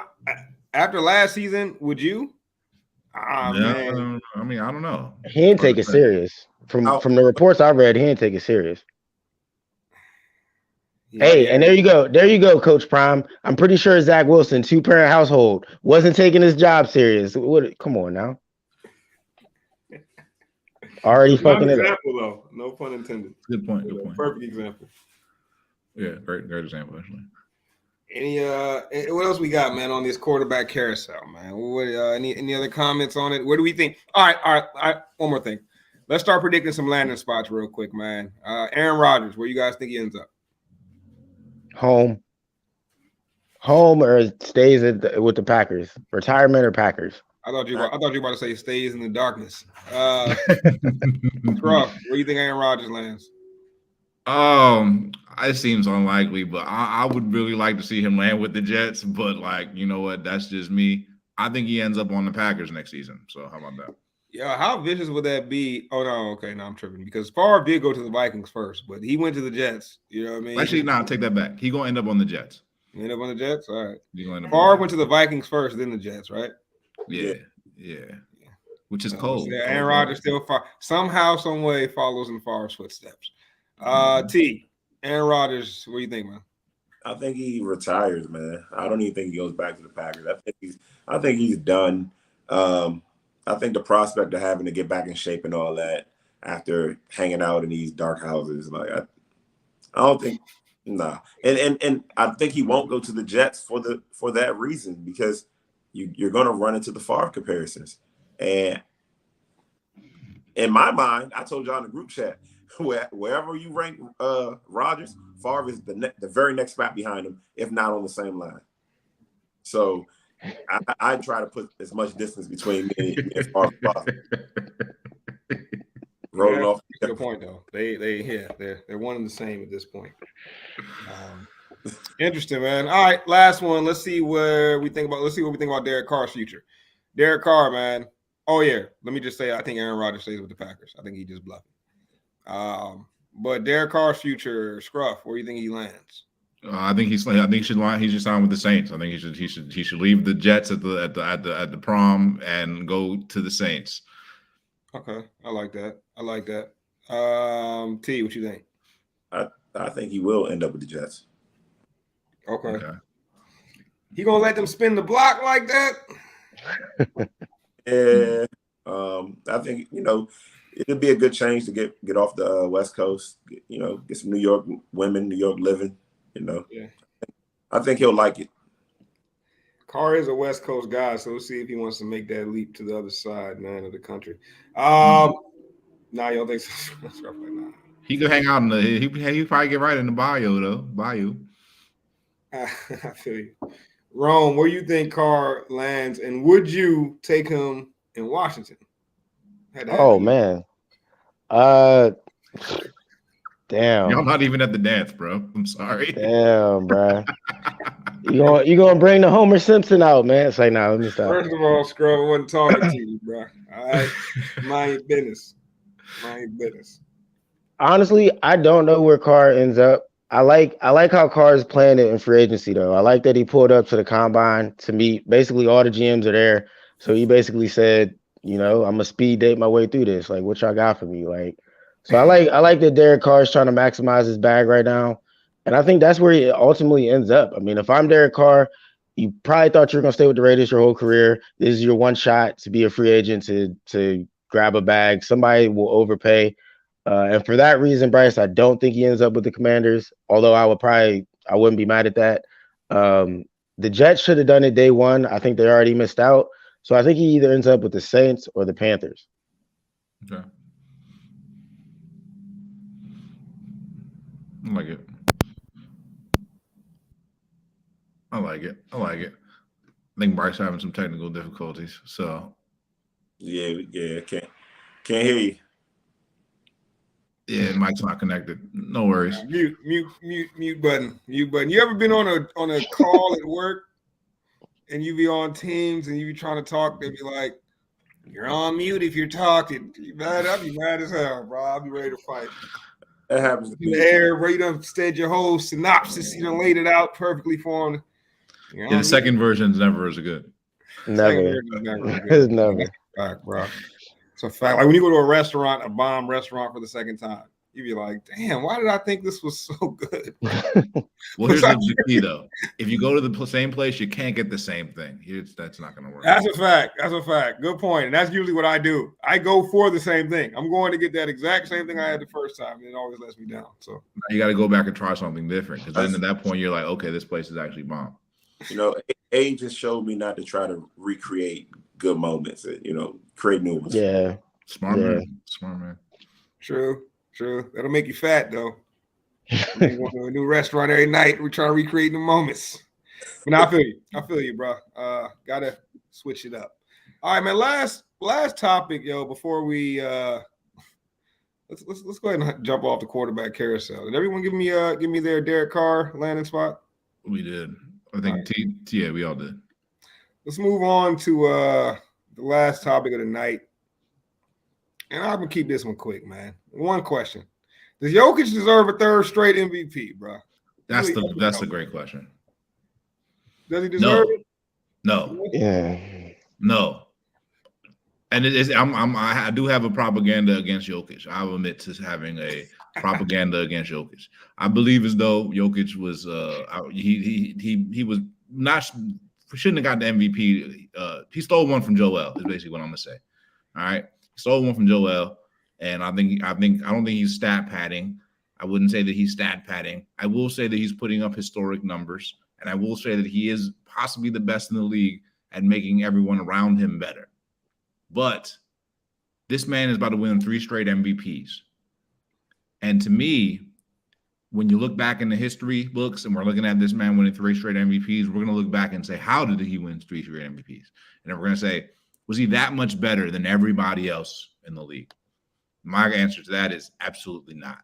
After last season, would you? Man. I mean, I don't know. He didn't take it serious. From the reports I read, he didn't take it serious. Yeah, hey, and there you go, Coach Prime. I'm pretty sure Zach Wilson, 2-parent household, wasn't taking his job serious. Come on now. Already fucking it up. Though. No pun intended. Good point. Perfect example. Yeah, great example, actually. What else we got, man, on this quarterback carousel, man? Any other comments on it? What do we think? All right. One more thing. Let's start predicting some landing spots real quick, man. Aaron Rodgers, where you guys think he ends up? Home or stays with the Packers? Retirement or Packers? I thought you were about to say stays in the darkness. Scruff, where do you think Aaron Rodgers lands? It seems unlikely, but I would really like to see him land with the Jets. But you know what? That's just me. I think he ends up on the Packers next season. So how about that? Yeah, how vicious would that be? Oh no, okay, no, I'm tripping because Favre did go to the Vikings first, but he went to the Jets. You know what I mean? Actually, no, take that back. He gonna end up on the Jets. He ended up on the Jets. All right. He gonna end up on Favre the went to Jets. the Vikings first, then the Jets, right? Yeah, yeah. Which is So cold. Aaron Rodgers still somehow, some way follows in Favre's footsteps. T. Aaron Rodgers, what do you think, man? I think he retires, man. I don't even think he goes back to the Packers. I think he's done. I think the prospect of having to get back in shape and all that after hanging out in these dark houses, like I don't think, nah. And I think he won't go to the Jets for that reason because you're going to run into the Favre comparisons. And in my mind, I told y'all in the group chat, wherever you rank Rodgers, Favre is the very next spot behind him, if not on the same line. So I try to put as much distance between me and Favre as possible. Rolling off. That's a good point, though. They're one and the same at this point. Interesting, man. All right, last one. Let's see what we think about Derek Carr's future. Derek Carr, man. Oh yeah. Let me just say, I think Aaron Rodgers stays with the Packers. I think he just bluffing. But Derek Carr's future, Scruff, where do you think he lands? I think he should sign with the Saints. I think he should leave the Jets at the prom and go to the Saints. Okay, I like that. T, what you think? I think he will end up with the Jets. Okay. He gonna let them spin the block like that? Yeah. I think it'll be a good change to get off the West Coast. Get some New York women, New York living. Yeah. I think he'll like it. Carr is a West Coast guy, so we'll see if he wants to make that leap to the other side, man, of the country. Nah, you don't think so? Nah. He could hang out in he probably get right in the bayou though. Bayou. I feel you. Rome, where you think Carr lands, and would you take him in Washington? Oh man. Damn. Y'all not even at the dance, bro. I'm sorry. Damn, bro. You gonna bring the Homer Simpson out, man? It's like, nah, let me stop. First of all, Scrub, I wasn't talking to you, bro. All right, mind business. Honestly, I don't know where Carr ends up. I like how Carr is playing it in free agency, though. I like that he pulled up to the combine to meet. Basically, all the GMs are there, so he basically said, I'm gonna speed date my way through this. Like, what y'all got for me? Like, so I like that Derek Carr is trying to maximize his bag right now, and I think that's where he ultimately ends up. I mean, if I'm Derek Carr, you probably thought you were gonna stay with the Raiders your whole career. This is your one shot to be a free agent to grab a bag. Somebody will overpay. And for that reason, Bryce, I don't think he ends up with the Commanders, although I wouldn't be mad at that. The Jets should have done it day one. I think they already missed out. So I think he either ends up with the Saints or the Panthers. Okay. I like it. I think Bryce having some technical difficulties. So yeah, can't hear you. Yeah, Mike's not connected. No worries. Mute button. You ever been on a call at work and you be on Teams and you be trying to talk? They be like, "You're on mute if you're talking." I'd be mad as hell, bro. I'll be ready to fight. That happens to In me. the air, where you done stayed your whole synopsis, you done laid it out perfectly for him. Yeah, the second version is never as good. Never. It's Never. That's a fact, bro. It's a fact. Like when you go to a restaurant, a bomb restaurant for the second time, you be like, "Damn, why did I think this was so good?" Well, here's the key, though. If you go to the same place, you can't get the same thing. That's not going to work. That's a fact. Good point. And that's usually what I do. I go for the same thing. I'm going to get that exact same thing I had the first time, and it always lets me down. So you got to go back and try something different, because then at that point, you're like, okay, this place is actually bomb. Age just showed me not to try to recreate good moments. Create new ones. Yeah. Smart man. True. That'll make you fat, though. You want a new restaurant every night. We try to recreate the moments. But now I feel you, bro. Gotta switch it up. All right, man. Last topic, yo. Before we let's go ahead and jump off the quarterback carousel. Did everyone give me their Derek Carr landing spot? We did. I think yeah, we all did. Let's move on to the last topic of the night. And I'm gonna keep this one quick, man. One question: does Jokic deserve a third straight MVP, bro? That's a great question. Does he deserve it? No. Yeah. No. And it is. I do have a propaganda against Jokic. I will admit to having a propaganda against Jokic. I believe as though Jokic was he was not shouldn't have got the MVP. He stole one from Joel. Is basically what I'm gonna say. All right, he stole one from Joel, and I don't think he's stat padding. I wouldn't say that he's stat padding. I will say that he's putting up historic numbers, and I will say that he is possibly the best in the league at making everyone around him better. But this man is about to win 3 straight MVPs. And to me, when you look back in the history books and we're looking at this man winning 3 straight MVPs, we're going to look back and say, how did he win 3 straight MVPs? And then we're going to say, was he that much better than everybody else in the league? My answer to that is absolutely not.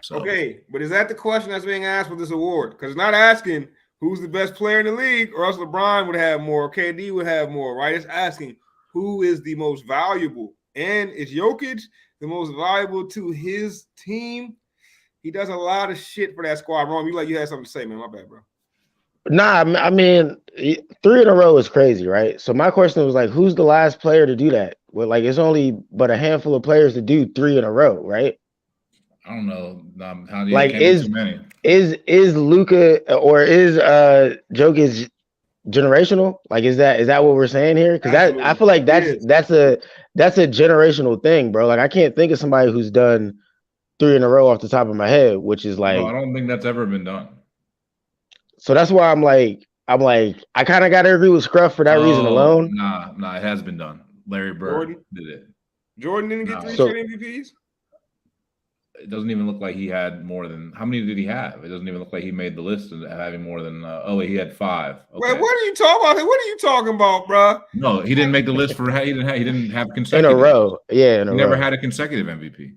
So, okay, but is that the question that's being asked with this award? Because it's not asking who's the best player in the league, or else LeBron would have more, KD would have more, right? It's asking who is the most valuable. And is Jokic the most valuable to his team? He does a lot of shit for that squad. Ron, you had something to say, man. My bad, bro. Nah, I mean, 3 in a row is crazy, right? So my question was like, who's the last player to do that? Well, like it's only but a handful of players to do 3 in a row, right? I don't know. How do you Like too many? is Luka or is Jokic generational? Like is that what we're saying here? Because I feel like that's a generational thing, bro. Like I can't think of somebody who's done 3 in a row off the top of my head, which is like, no, I don't think that's ever been done. So that's why I'm like I kind of got to agree with Scruff for that reason alone. Nah, it has been done. Larry Bird did it. Jordan didn't get 3 straight MVPs. It doesn't even look like he had more than. How many did he have? It doesn't even look like he made the list of having more than. He had 5. Okay. Wait, what are you talking about? What are you talking about, bro? No, he didn't make the list for. He didn't have consecutive in a row. Yeah, in a row. He never had a consecutive MVP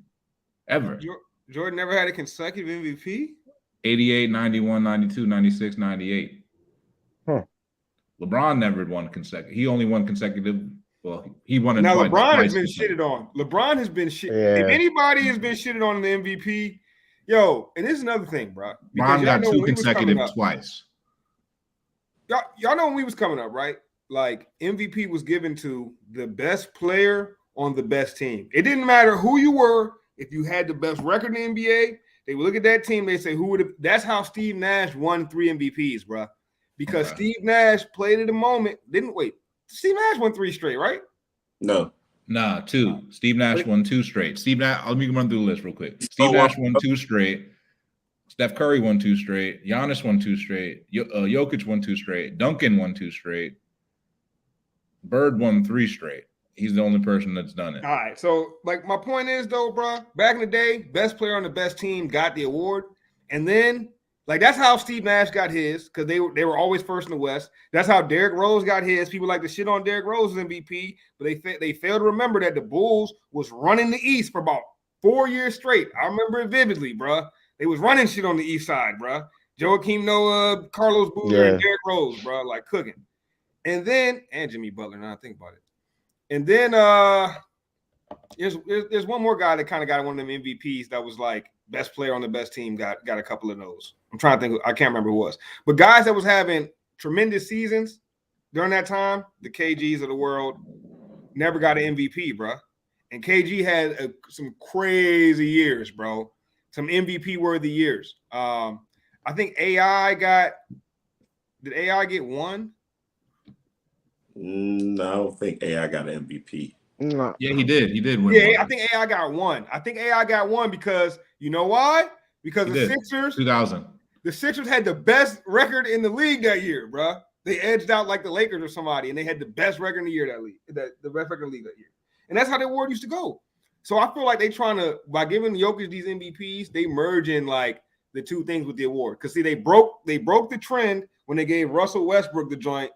ever. Jordan never had a consecutive MVP. 88, 91, 92, 96, 98. Huh. LeBron never won consecutive. He only won consecutive. Well, he won it now. Twice, LeBron has been shitted on. LeBron has been shit. Yeah. If anybody has been shitted on in the MVP, and this is another thing, bro. LeBron got 2 consecutive twice. Y'all know when we was coming up, right? Like MVP was given to the best player on the best team. It didn't matter who you were. If you had the best record in the NBA, they would look at that team. They say who would have. That's how Steve Nash won 3 MVPs, bro. Because Steve Nash played at the moment. Didn't wait. Steve Nash won 3 straight, right? No. Nah, 2. Steve Nash won 2 straight. Steve Nash, let me run through the list real quick. Steve Nash won 2 straight. Steph Curry won 2 straight. Giannis won 2 straight. Jokic won 2 straight. Duncan won 2 straight. Bird won 3 straight. He's the only person that's done it. All right. So, like, my point is, though, bro, back in the day, best player on the best team got the award. And then, like, that's how Steve Nash got his, because they were always first in the West. That's how Derrick Rose got his. People like to shit on Derrick Rose's MVP, but they failed to remember that the Bulls was running the East for about 4 years straight. I remember it vividly, bro. They was running shit on the East side, bro. Joakim Noah, Carlos Boozer, and Derrick Rose, bro, like cooking. And Jimmy Butler, now I think about it. And then there's one more guy that kind of got one of them MVPs that was like best player on the best team, got a couple of those. I'm trying to think. I can't remember who it was. But guys that was having tremendous seasons during that time, the KGs of the world, never got an MVP, bro. And KG had some crazy years, bro. Some MVP-worthy years. I think AI did AI get one? No, I don't think AI got an MVP. No. Yeah, he did. He did win. Yeah, I think AI got one. I think AI got one because you know why? Because the Sixers, 2000. The Sixers had the best record in the league that year, bro. They edged out like the Lakers or somebody, and they had the best record in the year the best record in the league that year. And that's how the award used to go. So I feel like they trying to, by giving Jokic these MVPs, they merge in like the two things with the award. Because see, they broke the trend when they gave Russell Westbrook the joint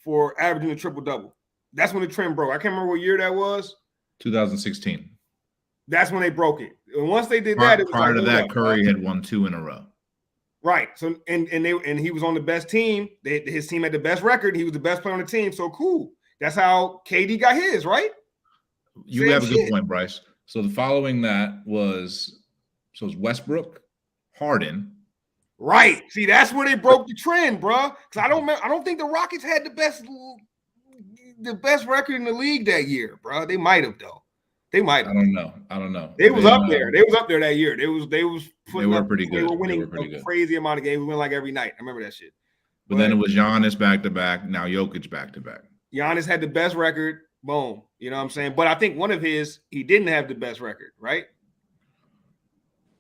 for averaging a triple-double. That's when the trend broke. I can't remember what year that was. 2016. That's when they broke it. And once they did that, it was prior to that, Curry had won 2 in a row. Right. So and he was on the best team. His team had the best record. He was the best player on the team. So cool. That's how KD got his, right? You have a good point, Bryce. So the following that was it's Westbrook, Harden. Right. See, that's where they broke the trend, bro. Because I don't think the Rockets had the best record in the league that year, bro. They might have though. They might have. I don't know. They was up there. They was up there that year. They was pretty good. They were winning a crazy amount of games. We win like every night. I remember that shit. But then it was Giannis back to back. Now Jokic back to back. Giannis had the best record. Boom. You know what I'm saying? But I think one of his, he didn't have the best record, right?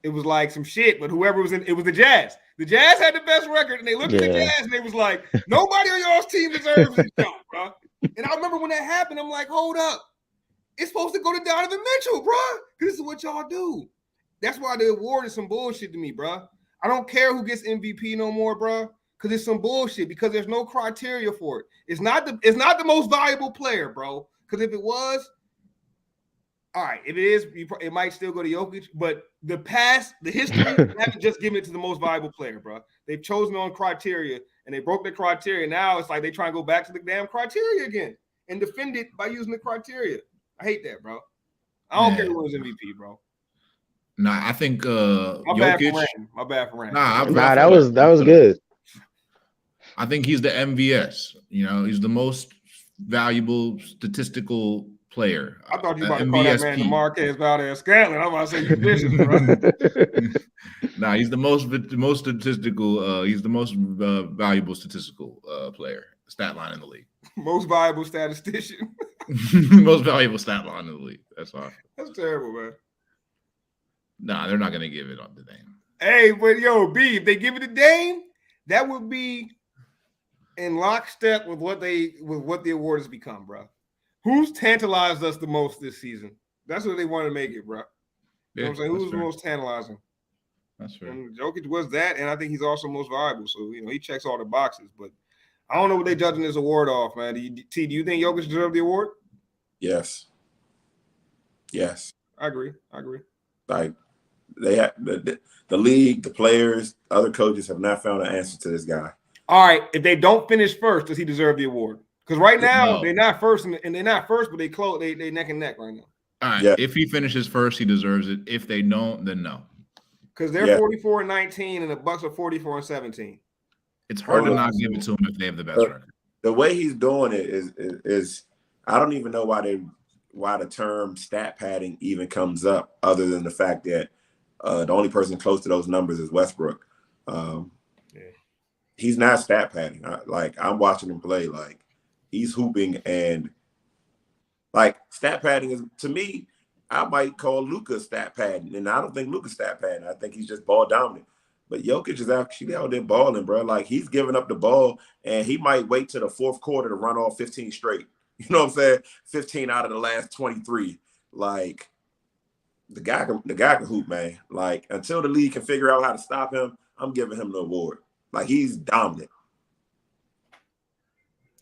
It was like some shit, but whoever was in, it was the Jazz. The Jazz had the best record, and they looked at the Jazz and they was like, nobody on y'all's team deserves this shot, bro. And I remember when that happened, I'm like, hold up. It's supposed to go to Donovan Mitchell, bro. This is what y'all do. That's why the award is some bullshit to me, bro. I don't care who gets MVP no more, bro, because it's some bullshit, because there's no criteria for it. It's not the most valuable player, bro. Because if it was, all right, if it is, it might still go to Jokic, but the history, they haven't just given it to the most valuable player, bro. They've chosen on criteria, and they broke the criteria. Now it's like they try and go back to the damn criteria again and defend it by using the criteria. I hate that, bro. I don't care who wins MVP, bro. Nah, I think My bad for ranting. Nah, that was good. I think he's the MVS. You know, he's the most valuable statistical player. I thought you were about to call that man the Marquez Valdez-Scantling. I'm about to say you vicious, bro. Nah, he's the most statistical. He's the most valuable statistical player. Stat line in the league. Most valuable statistician. Most valuable stat line in the league. That's all. That's terrible, man. Nah, they're not gonna give it on the Dame. Hey, but yo, B, if they give it to Dame, that would be in lockstep with what the award has become, bro. Who's tantalized us the most this season? That's what they want to make it, bro. You know what I'm saying? Who's the most tantalizing? That's fair. And Jokic was that, and I think he's also most valuable. So, you know, he checks all the boxes. But I don't know what they're judging this award off, man. Do you think Jokic deserved the award? Yes. I agree. Like, they have the league, the players, other coaches have not found an answer to this guy. All right, if they don't finish first, does he deserve the award? Because right now they're not first, and they're not first, but they close. They neck and neck right now. All right. Yeah. If he finishes first, he deserves it. If they don't, then no. Because they're 44-19, and the Bucks are 44-17. It's hard to not give it to him if they have the best record. The way he's doing it is I don't even know why the term stat padding even comes up, other than the fact that the only person close to those numbers is Westbrook. He's not stat padding. I'm watching him play. Like, he's hooping, and like, stat padding is, to me, I might call Luka stat padding, and I don't think Luka's stat padding. I think he's just ball dominant. But Jokic is actually out there balling, bro. Like, he's giving up the ball, and he might wait to the fourth quarter to run off 15 straight. You know what I'm saying? 15 out of the last 23. Like, the guy can hoop, man. Like, until the league can figure out how to stop him, I'm giving him the award. Like, he's dominant.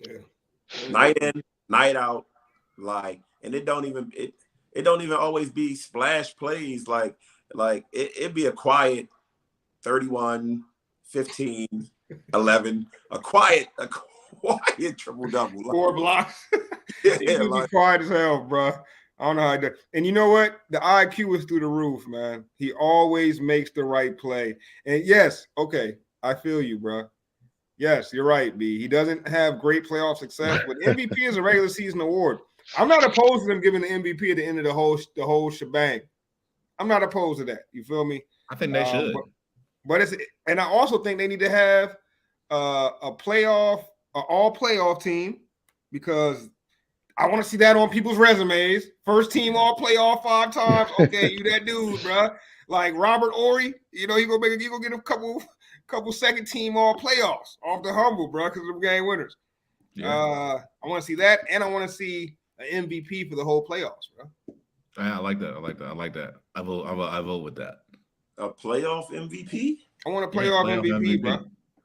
Yeah. Night in, night out. Like, and it don't even always be splash plays. Like it'd be a quiet 31, 15, 11, a quiet triple double. 4 blocks. It'd be quiet as hell, bro. I don't know how he does. And you know what? The IQ is through the roof, man. He always makes the right play. And yes, okay, I feel you, bro. Yes, you're right, B. He doesn't have great playoff success, but MVP is a regular season award. I'm not opposed to them giving the MVP at the end of the whole shebang. I'm not opposed to that. You feel me? I think they should. But I also think they need to have an all playoff team, because I want to see that on people's resumes. First team all playoff 5 times. Okay, you that dude, bro. Like Robert Horry, you know, he gonna get a couple second team all playoffs off the humble, bro, because of the game winners. Yeah. I want to see that, and I want to see an MVP for the whole playoffs, bro. I like that. I vote with that. A playoff MVP? I want a playoff MVP, bro.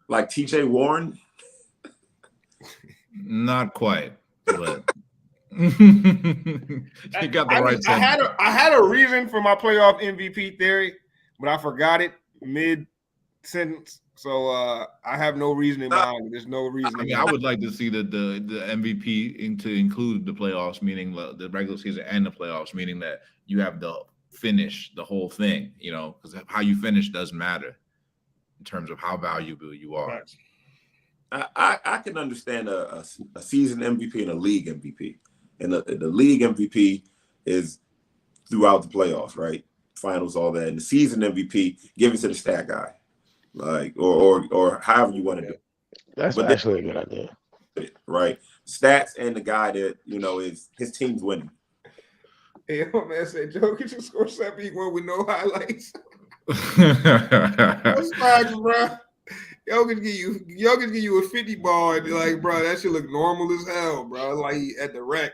Like TJ Warren? Not quite, but you got the right. I had a reason for my playoff MVP theory, but I forgot it sentence. So I have no reasoning behind it. There's no reasoning. I mean, I would like to see the MVP to include the playoffs, meaning the regular season and the playoffs, meaning that you have the finish, the whole thing, because how you finish does matter in terms of how valuable you are. I can understand a season MVP and a league MVP. And the league MVP is throughout the playoffs, right? Finals, all that. And the season MVP, give it to the stat guy. Like, or however you want to do it. That's actually a good idea. Right? Stats and the guy that, is his team's winning. Hey, man said Jokic can score 71 with no highlights. That's facts, bro. Jokic give you a 50 ball and like, bro, that shit look normal as hell, bro. Like at the rec.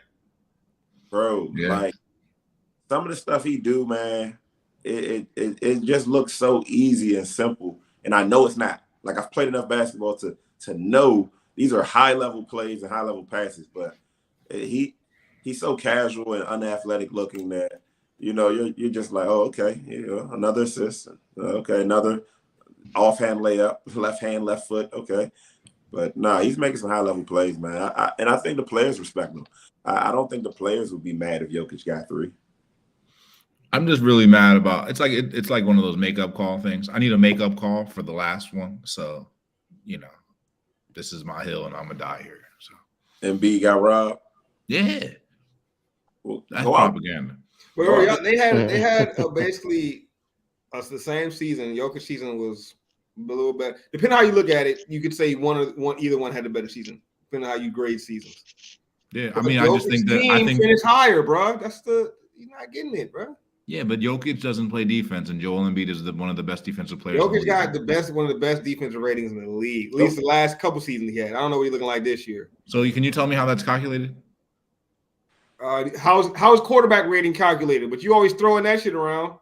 Bro, like some of the stuff he do, man, it just looks so easy and simple. And I know it's not. Like I've played enough basketball to know these are high level plays and high level passes, but he's so casual and unathletic looking that you're just like, oh, okay, another assist, okay, another offhand layup, left hand, left foot, okay. But he's making some high level plays, man. I think the players respect him. I don't think the players would be mad if Jokic got 3. I'm just really mad about it's like one of those makeup call things. I need a makeup call for the last one, so this is my hill and I'm gonna die here. So Embiid got robbed. Yeah, well, that's propaganda. But they had basically the same season. Jokic season was a little better. Depending on how you look at it, you could say either one had a better season. Depending on how you grade seasons. Yeah, I mean, I just think that finished higher, bro. You're not getting it, bro. Yeah, but Jokic doesn't play defense, and Joel Embiid is one of the best defensive players. Jokic got one of the best defensive ratings in the league. At least the last couple seasons he had. I don't know what he's looking like this year. So can you tell me how that's calculated? How's quarterback rating calculated? But you always throwing that shit around.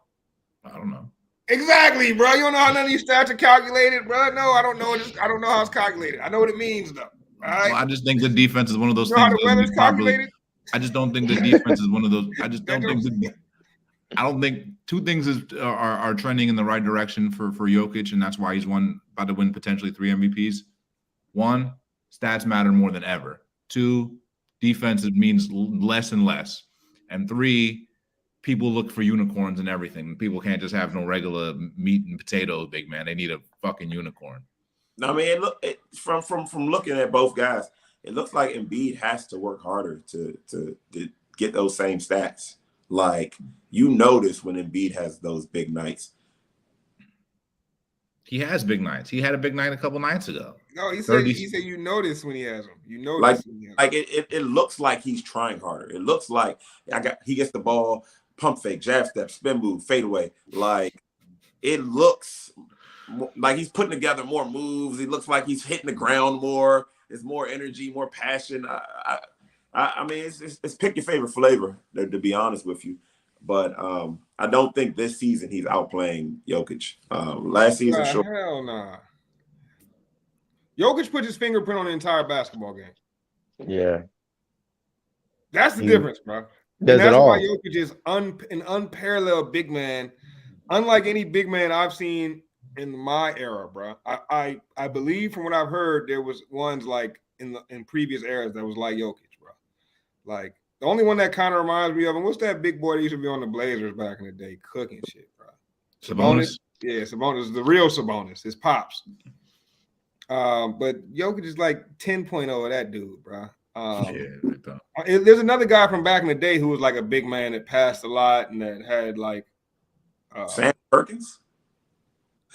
I don't know. Exactly, bro. You don't know how none of these stats are calculated, bro. No, I don't know. I don't know how it's calculated. I know what it means, though. All right? Well, I just think the defense is one of those you know things. How the weather's calculated? I just don't think the defense is one of those. I just don't think. I don't think two things are trending in the right direction for Jokic, and that's why he's about to win potentially 3 MVPs. 1, stats matter more than ever. 2, defense means less and less. And 3, people look for unicorns and everything. People can't just have no regular meat and potatoes, big man. They need a fucking unicorn. I mean, from looking at both guys, it looks like Embiid has to work harder to get those same stats. Like, notice when Embiid has those big nights. He has big nights. He had a big night a couple nights ago. No, he said you notice when he has them. You Like notice. it looks like he's trying harder. It looks like he gets the ball, pump fake, jab step, spin move, fade away. Like it looks like he's putting together more moves. He looks like he's hitting the ground more. There's more energy, more passion. I mean, it's pick your favorite flavor, to be honest with you. But I don't think this season he's outplaying Jokic. Last season, sure. Hell nah. Jokic put his fingerprint on the entire basketball game. Yeah. That's the difference, bro. That's why Jokic is an unparalleled big man, unlike any big man I've seen in my era, bro. I believe from what I've heard, there was ones like in previous eras that was like Jokic. Like, the only one that kind of reminds me of him, what's that big boy that used to be on the Blazers back in the day, cooking shit, bro? Sabonis? Yeah, Sabonis, the real Sabonis, his pops. But Jokic is like 10.0 of that dude, bro. There's another guy from back in the day who was like a big man that passed a lot and that had like Sam Perkins?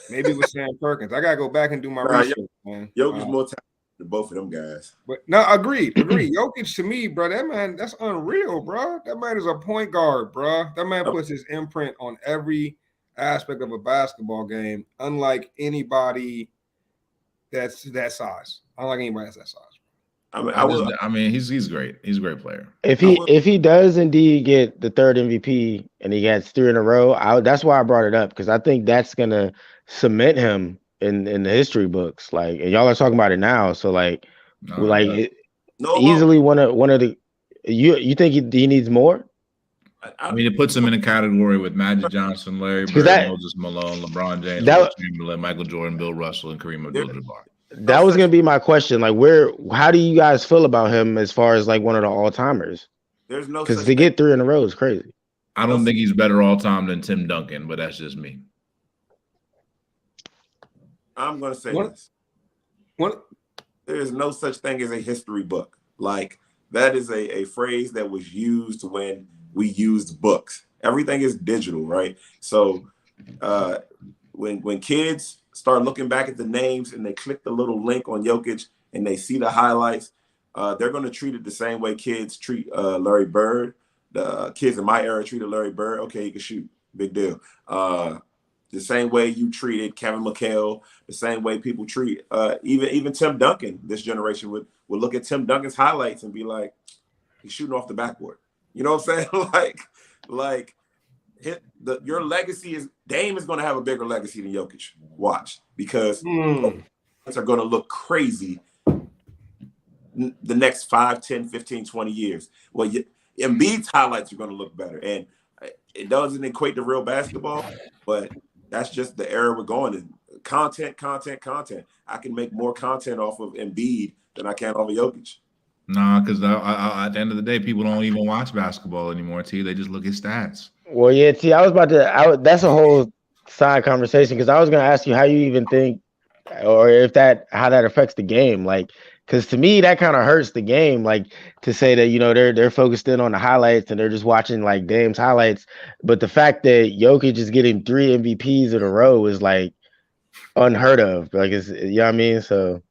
Maybe it was Sam Perkins. I gotta go back and do my research, man. Jokic more talented than both of them guys. But no, agreed. Jokic to me, bro, that man, that's unreal, bro. That man is a point guard, bro. That man puts his imprint on every aspect of a basketball game, unlike anybody that's that size. Unlike anybody that's that size. I mean, he's great. He's a great player. If he does indeed get the 3rd MVP and he gets 3 in a row, that's why I brought it up, because I think that's gonna cement him in the history books. Like, and y'all are talking about it now, so like, easily one of the. You think he needs more? I mean, it puts him in a category with Magic Johnson, Larry because Bird, Moses Malone, LeBron James, Will that Chamberlain, Michael Jordan, Bill Russell, and Kareem There- Abdul-Jabbar. that was gonna be my question. Like, how do you guys feel about him as far as like one of the all timers? There's no Because such to thing. get 3 in a row is crazy. I don't think he's better all time than Tim Duncan, but that's just me. I'm going to say What? this. What? There is no such thing as a history book. Like, that is a phrase that was used when we used books. Everything is digital, right? So when kids start looking back at the names and they click the little link on Jokic and they see the highlights, they're going to treat it the same way kids treat Larry Bird. The kids in my era treated Larry Bird. Okay, he can shoot. Big deal. The same way you treated Kevin McHale, the same way people treat even Tim Duncan. This generation would look at Tim Duncan's highlights and be like, he's shooting off the backboard. You know what I'm saying? like your legacy is Dame is going to have a bigger legacy than Jokic. Watch, because are going to look crazy the next 5, 10, 15, 20 years. Well, Embiid's highlights are going to look better, and it doesn't equate to real basketball, but that's just the era we're going in. Content. I can make more content off of Embiid than I can off of Jokic. Nah, because at the end of the day, people don't even watch basketball anymore, T. They just look at stats. Well, yeah, T, I was about to. That's a whole side conversation because I was going to ask you how you even think, or how that affects the game. Like, because to me that kind of hurts the game. Like to say that they're focused in on the highlights and they're just watching like Dame's highlights, but the fact that Jokic is getting 3 MVPs in a row is like unheard of. Like it's you know what I mean. So.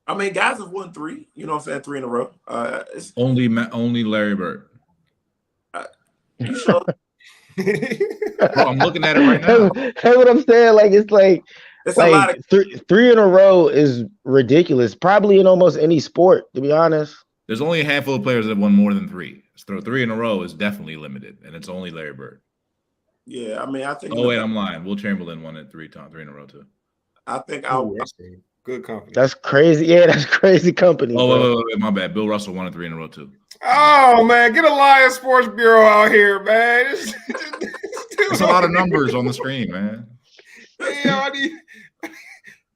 I mean, guys have won 3. You know what I'm saying? 3 in a row. Only Larry Bird. You sure? Bro, I'm looking at it right now. That's what I'm saying. Like it's like It's a lot of three in a row is ridiculous. Probably in almost any sport, to be honest. There's only a handful of players that have won more than 3. So 3 in a row is definitely limited, and it's only Larry Bird. Yeah, I mean, I think. Oh wait, I'm lying. Will Chamberlain won it 3 in a row too. I think Good company. That's crazy. Yeah, that's crazy company. Oh, wait, my bad. Bill Russell won it 3 in a row too. Oh man, get a Lions Sports Bureau out here, man. It's a lot of numbers on the screen, man.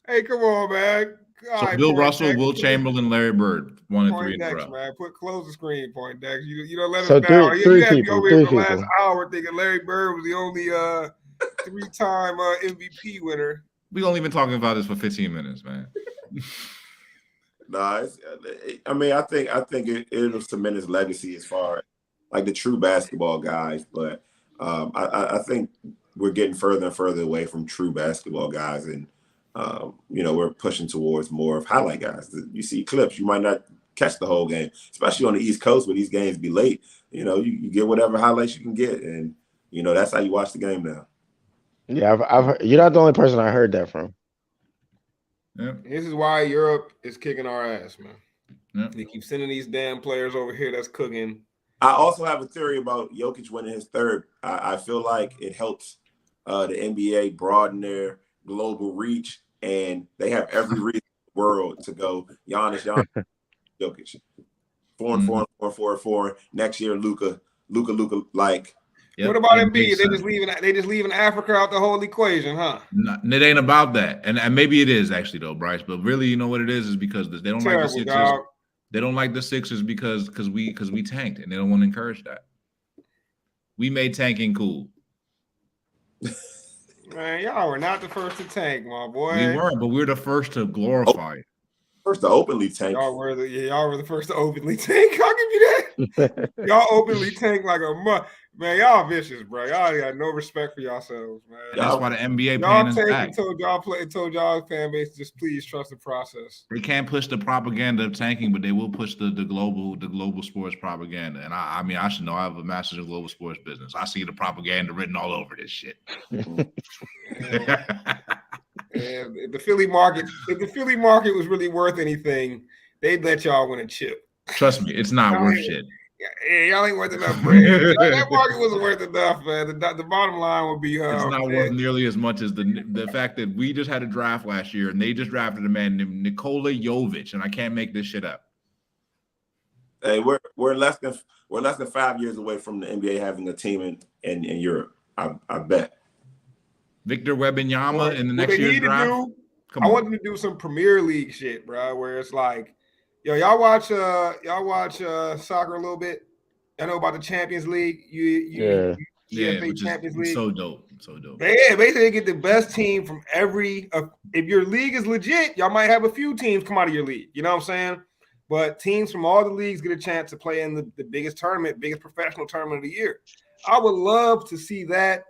Hey, come on, man. So Bill Russell, Will Chamberlain, Larry Bird won it 3 in a row. Man. Close the screen, point Dex. You don't let us So down. three You had to people, go here for the 3 last people. hour thinking Larry Bird was the only 3-time MVP winner. We only been talking about this for 15 minutes, man. No, I mean, I think it'll cement his legacy as far as like the true basketball guys. But I think we're getting further and further away from true basketball guys, and we're pushing towards more of highlight guys. You see clips, you might not catch the whole game, especially on the East Coast where these games be late. You get whatever highlights you can get, and that's how you watch the game now. Yeah, I've heard, you're not the only person I heard that from. Yeah. This is why Europe is kicking our ass, man. Yeah. They keep sending these damn players over here that's cooking. I also have a theory about Jokic winning his 3rd. I feel like it helps the NBA broaden their global reach, and they have every reason in the world to go Giannis, Jokic. 4. Next year, Luka. Like. Yep. What about Embiid? They just leaving Africa out the whole equation, huh? It ain't about that, and maybe it is actually though, Bryce. But really, you know what it is because they don't like the Sixers. Dog. They don't like the Sixers because we tanked, and they don't want to encourage that. We made tanking cool. Man, y'all were not the first to tank, my boy. We weren't, but we're the first to glorify it. First to openly tank. Y'all were the first to openly tank. I'll give you that. Y'all openly tank like a month. Man, y'all vicious, bro. Y'all got no respect for yourselves, man. That's why the NBA y'all paying us back. Told y'all fan base just please trust the process. They can't push the propaganda of tanking, but they will push the global sports propaganda. And I mean, I should know. I have a master's in global sports business. I see the propaganda written all over this shit. And if the Philly market was really worth anything, they'd let y'all win a chip. Trust me, it's not worth shit. Yeah, y'all ain't worth enough bread. That market wasn't worth enough, man. The bottom line would be it's not worth nearly as much as the fact that we just had a draft last year and they just drafted a man named Nikola Jovic, and I can't make this shit up. Hey, we're less than 5 years away from the NBA having a team in Europe. I bet. Victor Wembanyama in the What next they year's need to draft. do, Come I on. want them to do some Premier League shit, bro, where it's like, yo, y'all watch soccer a little bit. I know about the Champions League. Yeah. Yeah, UEFA which is Champions League. so dope. So dope. Yeah, basically they get the best team from every. If your league is legit, y'all might have a few teams come out of your league. You know what I'm saying? But teams from all the leagues get a chance to play in the biggest tournament, biggest professional tournament of the year. I would love to see that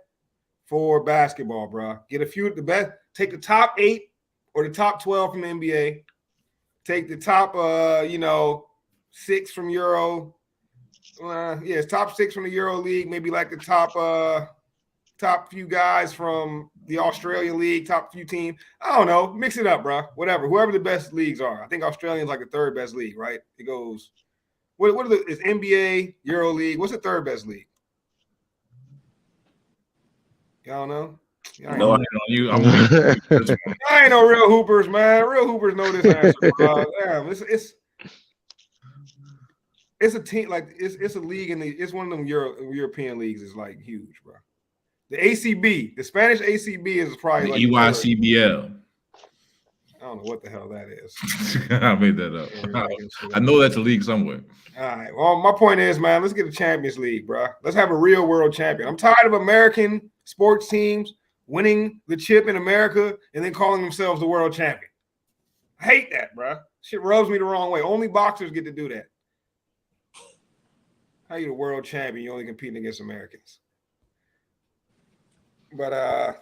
for basketball, bro. Get a few of the best. Take the top 8 or the top 12 from the NBA. Take the top, 6 from Euro. It's top 6 from the Euro League. Maybe like the top few guys from the Australian League, top few team. I don't know. Mix it up, bro. Whatever. Whoever the best leagues are. I think Australian's like the 3rd best league, right? It goes. Is NBA, Euro League? What's the 3rd best league? Y'all know? No, I ain't no real hoopers, man. Real hoopers know this answer, bro. Damn, it's a team like it's a league it's one of them European leagues is like huge, bro. The ACB, the Spanish ACB is probably the like EYCBL. I don't know what the hell that is. I made that up. I know that's a league somewhere. All right. Well, my point is, man, let's get a Champions League, bro. Let's have a real world champion. I'm tired of American sports teams winning the chip in America and then calling themselves the world champion. I hate that, bro. Shit rubs me the wrong way. Only boxers get to do that. How you the world champion? You only competing against Americans. But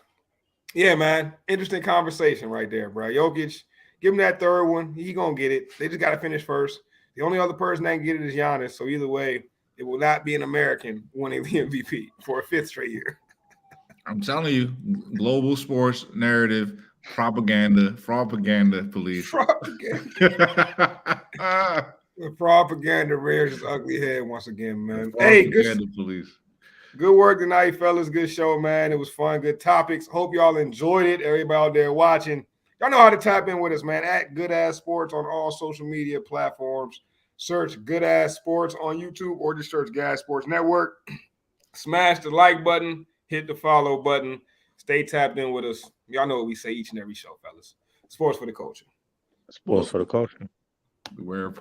yeah, man, interesting conversation right there, bro. Jokic, give him that 3rd one. He gonna get it. They just got to finish first. The only other person that can get it is Giannis. So either way, it will not be an American winning the MVP for a 5th straight year. I'm telling you, global sports narrative, propaganda police. The propaganda rears its ugly head once again, man. Police. Good work tonight, fellas. Good show, man. It was fun. Good topics. Hope y'all enjoyed it. Everybody out there watching, y'all know how to tap in with us, man. At Good Ass Sports on all social media platforms. Search Good Ass Sports on YouTube or just search Gas Sports Network. Smash the like button. Hit the follow button. Stay tapped in with us. Y'all know what we say each and every show, fellas. Sports for the culture. Sports for the culture. Beware of